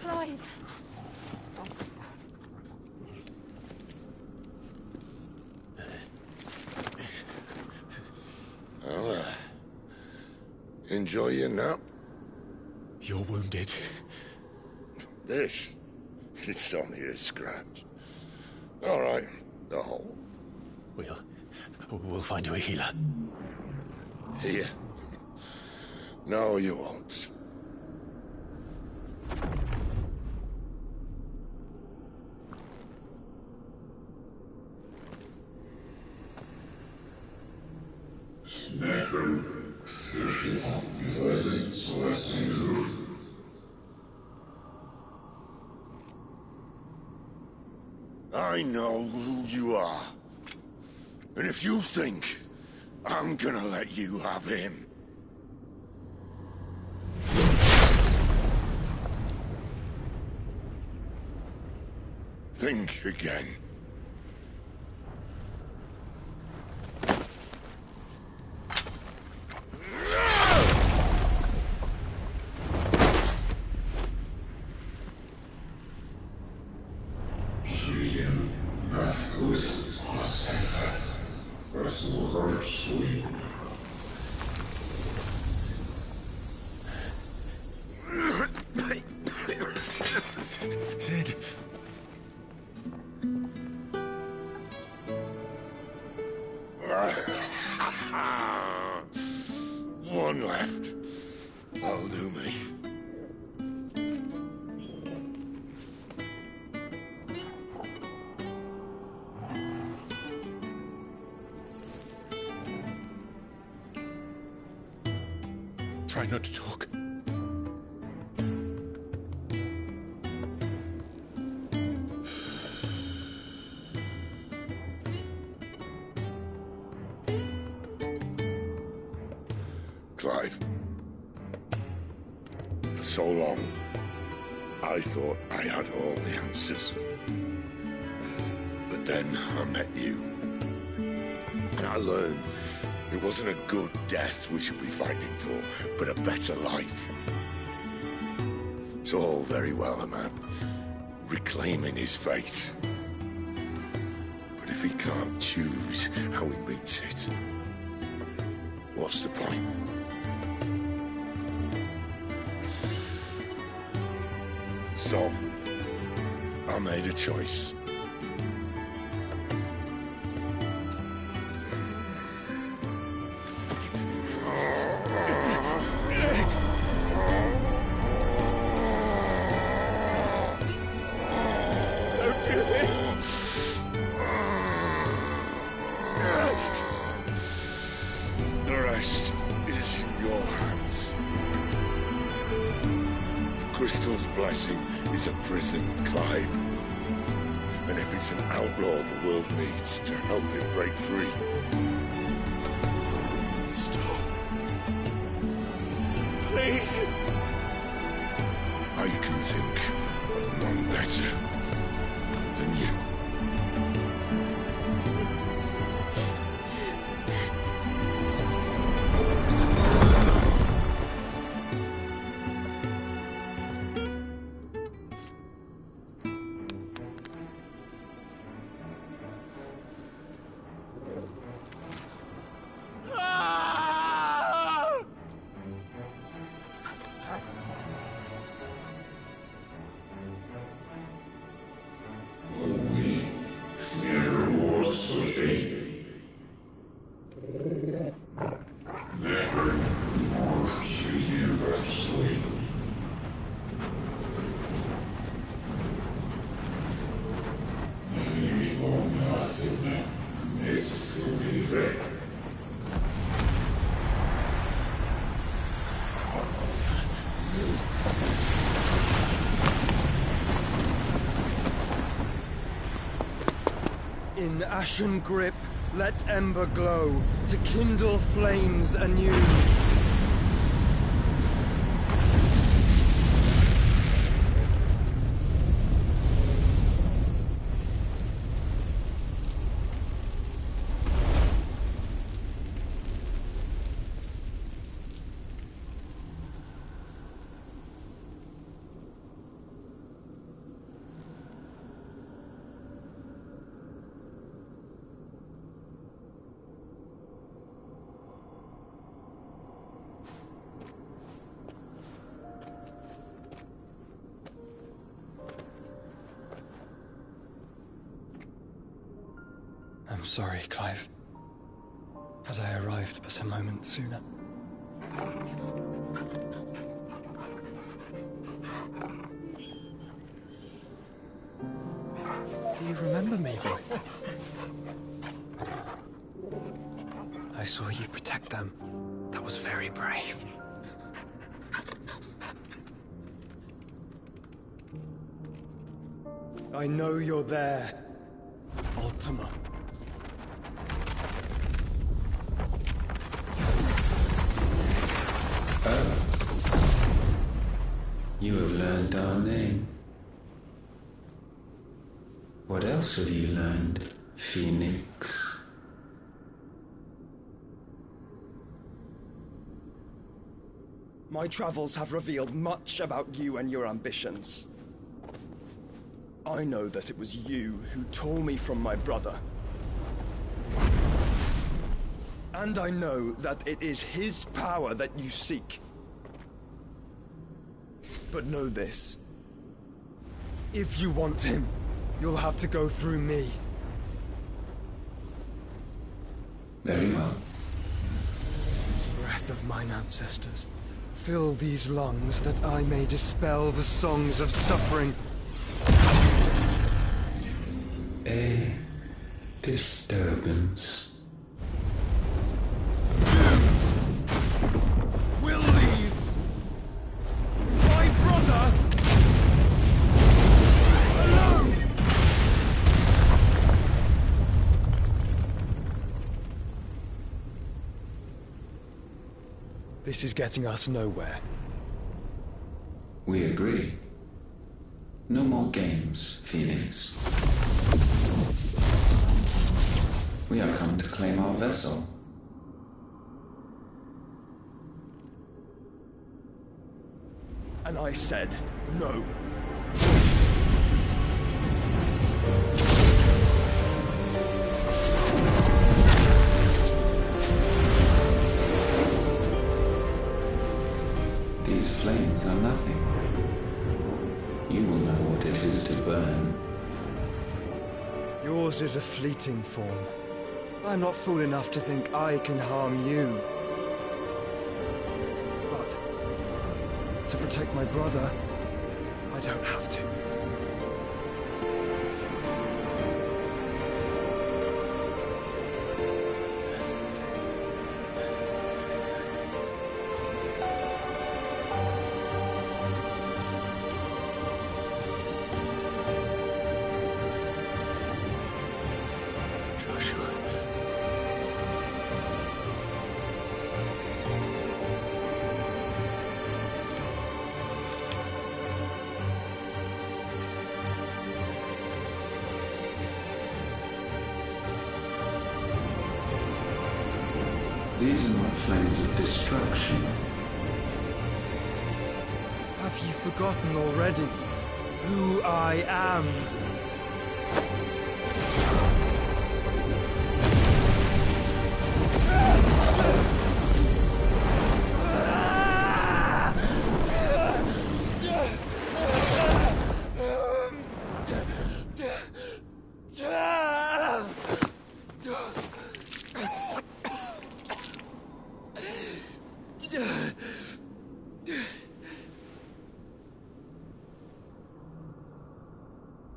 Clive. Well, enjoy your nap? You're wounded. This? It's only a scratch. All right, the hole. We'll find you a healer. Here? No, you won't. I know who you are. And if you think I'm gonna let you have him... think again. Sid. One left. That'll do me. Try not to talk. Clive. For so long, I thought I had all the answers. But then I met you. And I learned it wasn't a good death we should be fighting for, but a better life. It's all very well, a man reclaiming his fate. But if he can't choose how he meets it, what's the point? So, I made a choice. Don't do this! The rest is in your hands. Crystal's blessing is a prison, Clive. And if it's an outlaw the world needs to help him break free... Stop. Please. I can think of none better than you. In ashen grip, let ember glow, to kindle flames anew. I'm sorry, Clive. Had I arrived but a moment sooner. Do you remember me, boy? I saw you protect them. That was very brave. I know you're there, Ultima. You have learned our name. What else have you learned, Phoenix? My travels have revealed much about you and your ambitions. I know that it was you who tore me from my brother. And I know that it is his power that you seek. But know this. If you want him, you'll have to go through me. Very well. Breath of mine ancestors, fill these lungs that I may dispel the songs of suffering. A disturbance. We'll leave. My brother alone. This is getting us nowhere. We agree. No more games, Phoenix. We have come to claim our vessel. And I said no. These flames are nothing. You will know what it is to burn. Yours is a fleeting form. I'm not fool enough to think I can harm you. But to protect my brother, I don't have to. These are not flames of destruction. Have you forgotten already who I am?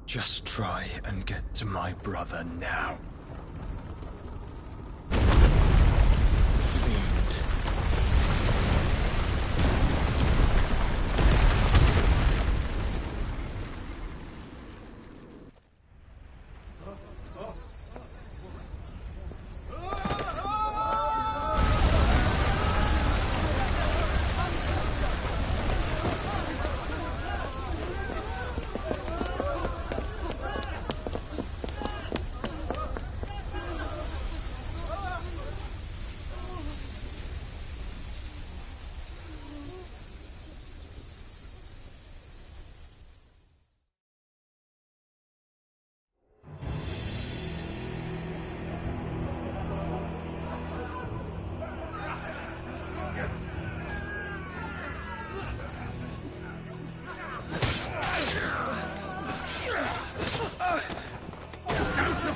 Just try and get to my brother now. Fiend.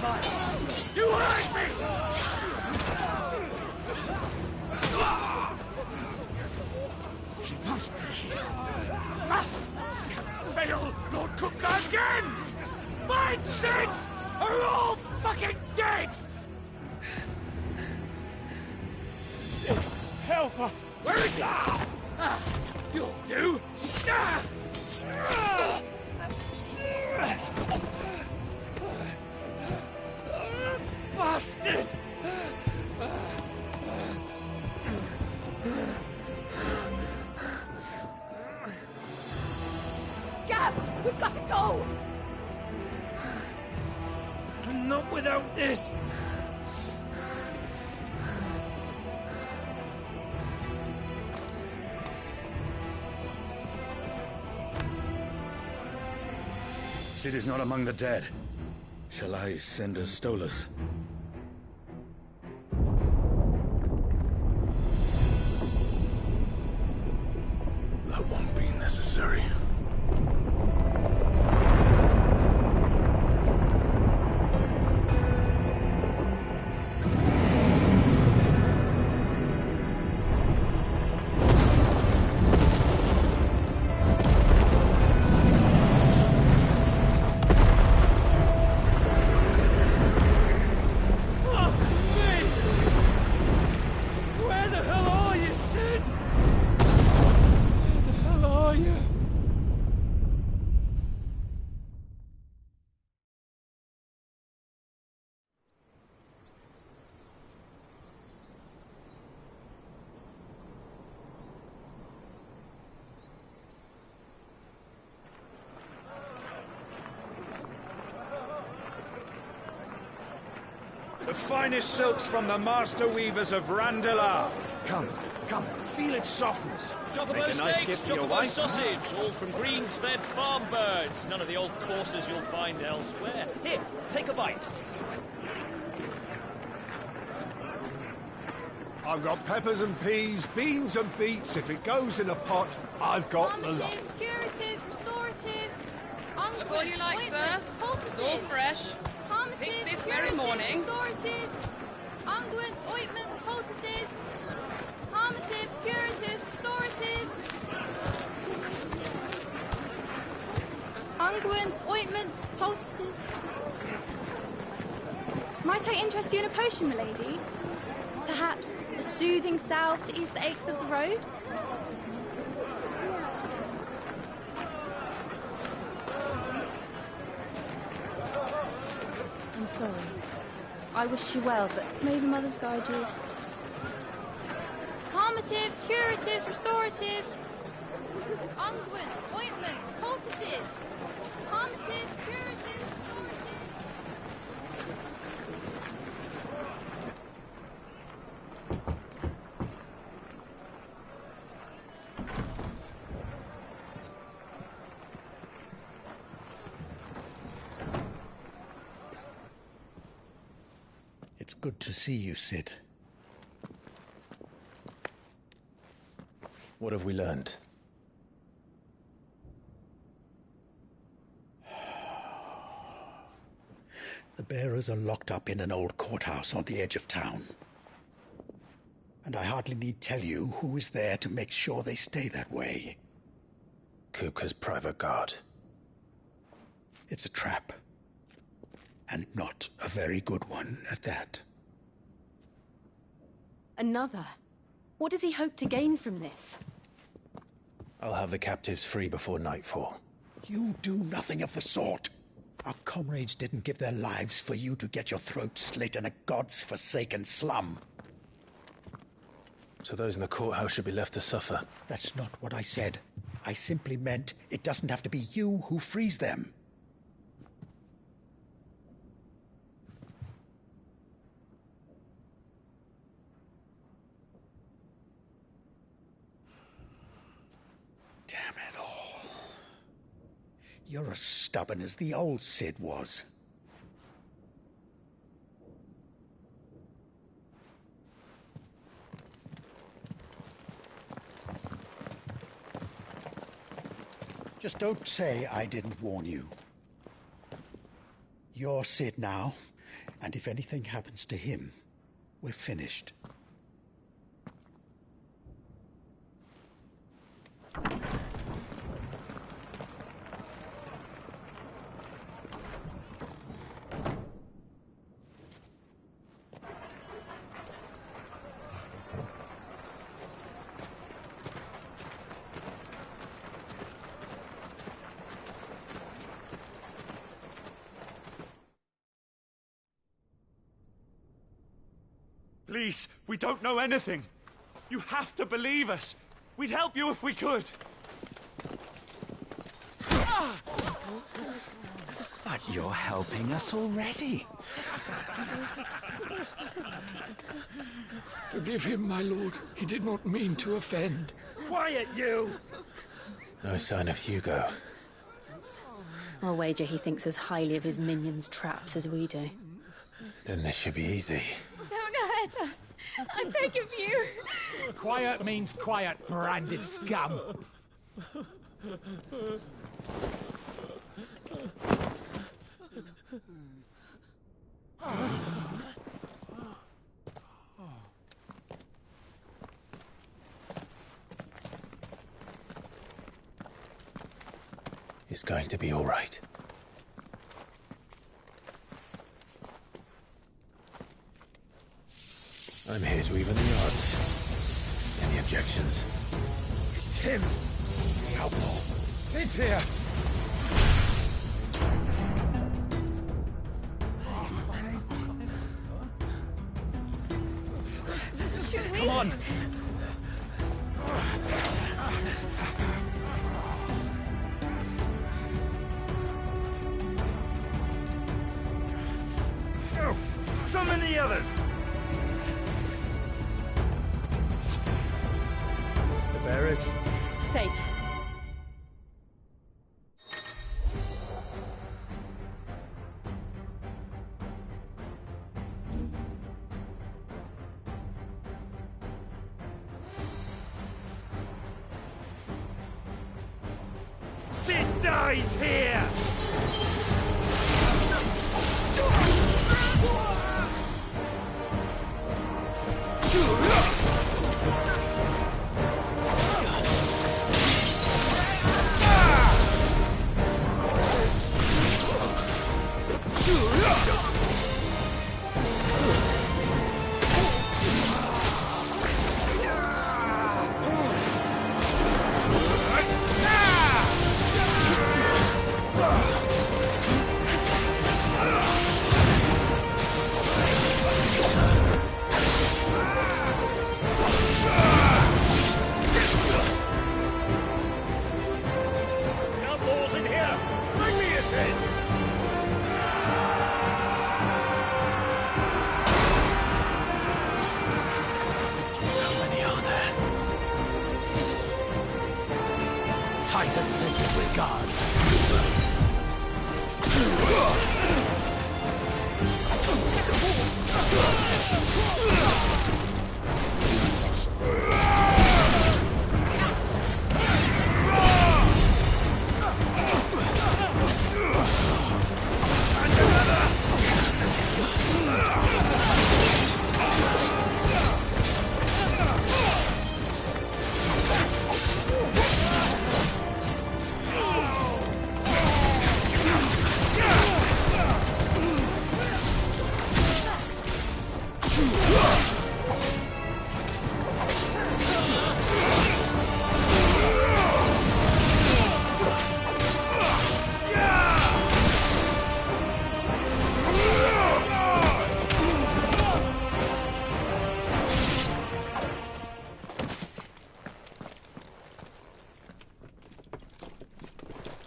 You hurt me! He must be here. Must! Fail Lord Cookler again! Find Sid! Or we're all fucking dead! Sid, help us! Where is he? You'll do! Bastard! Gav, we've got to go! Not without this! Sid is not among the dead. Shall I send a Stolas? That won't be necessary. The finest silks from the master weavers of Randalar. Come, feel its softness. Chocobo Make a nice steaks, gift for your chocobo wife. sausage, all from greens-fed farm birds. None of the old courses you'll find elsewhere. Here, take a bite. I've got peppers and peas, beans and beets. If it goes in a pot, I've got the lot. Calmatives, curatives, restoratives, Look all you like, sir. It's all fresh. Picked this very morning. Restoratives, unguents, ointments, poultices, calmatives, curatives, restoratives, unguents, ointments, poultices. Might I interest you in a potion, milady? Perhaps a soothing salve to ease the aches of the road? I'm sorry. I wish you well, but may the mothers guide you. Calmatives, curatives, restoratives, unguents, ointments, poultices. Calmatives, curatives, restoratives. It's good to see you, Sid. What have we learned? The bearers are locked up in an old courthouse on the edge of town. And I hardly need tell you who is there to make sure they stay that way. Kupka's private guard. It's a trap. And not a very good one at that. Another? What does he hope to gain from this? I'll have the captives free before nightfall. You do nothing of the sort. Our comrades didn't give their lives for you to get your throat slit in a god's forsaken slum. So those in the courthouse should be left to suffer. That's not what I said. I simply meant it doesn't have to be you who frees them. Damn it all. You're as stubborn as the old Sid was. Just don't say I didn't warn you. You're Sid now, And if anything happens to him, we're finished. Please, we don't know anything. You have to believe us. We'd help you if we could. But you're helping us already. Forgive him, my lord. He did not mean to offend. Quiet, you! No sign of Hugo. I'll wager he thinks as highly of his minions' traps as we do. Then this should be easy. Don't hurt us. I beg of you. Quiet means quiet, branded scum. It's going to be all right. I'm here to even the odds. Any objections? It's him, the outlaw. Sit here. Come on. Go. Summon the others. The bearers. Safe. Sid dies here! Outlaws in here! Bring me his head! How many are there? Titan sends his regards.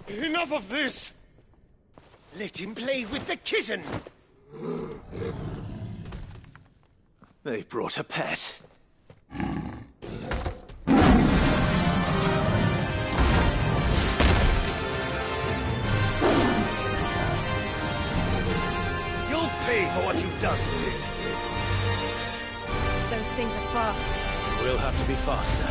Enough of this! Let him play with the kitten! They've brought a pet. You'll pay for what you've done, Sid. Those things are fast. We'll have to be faster.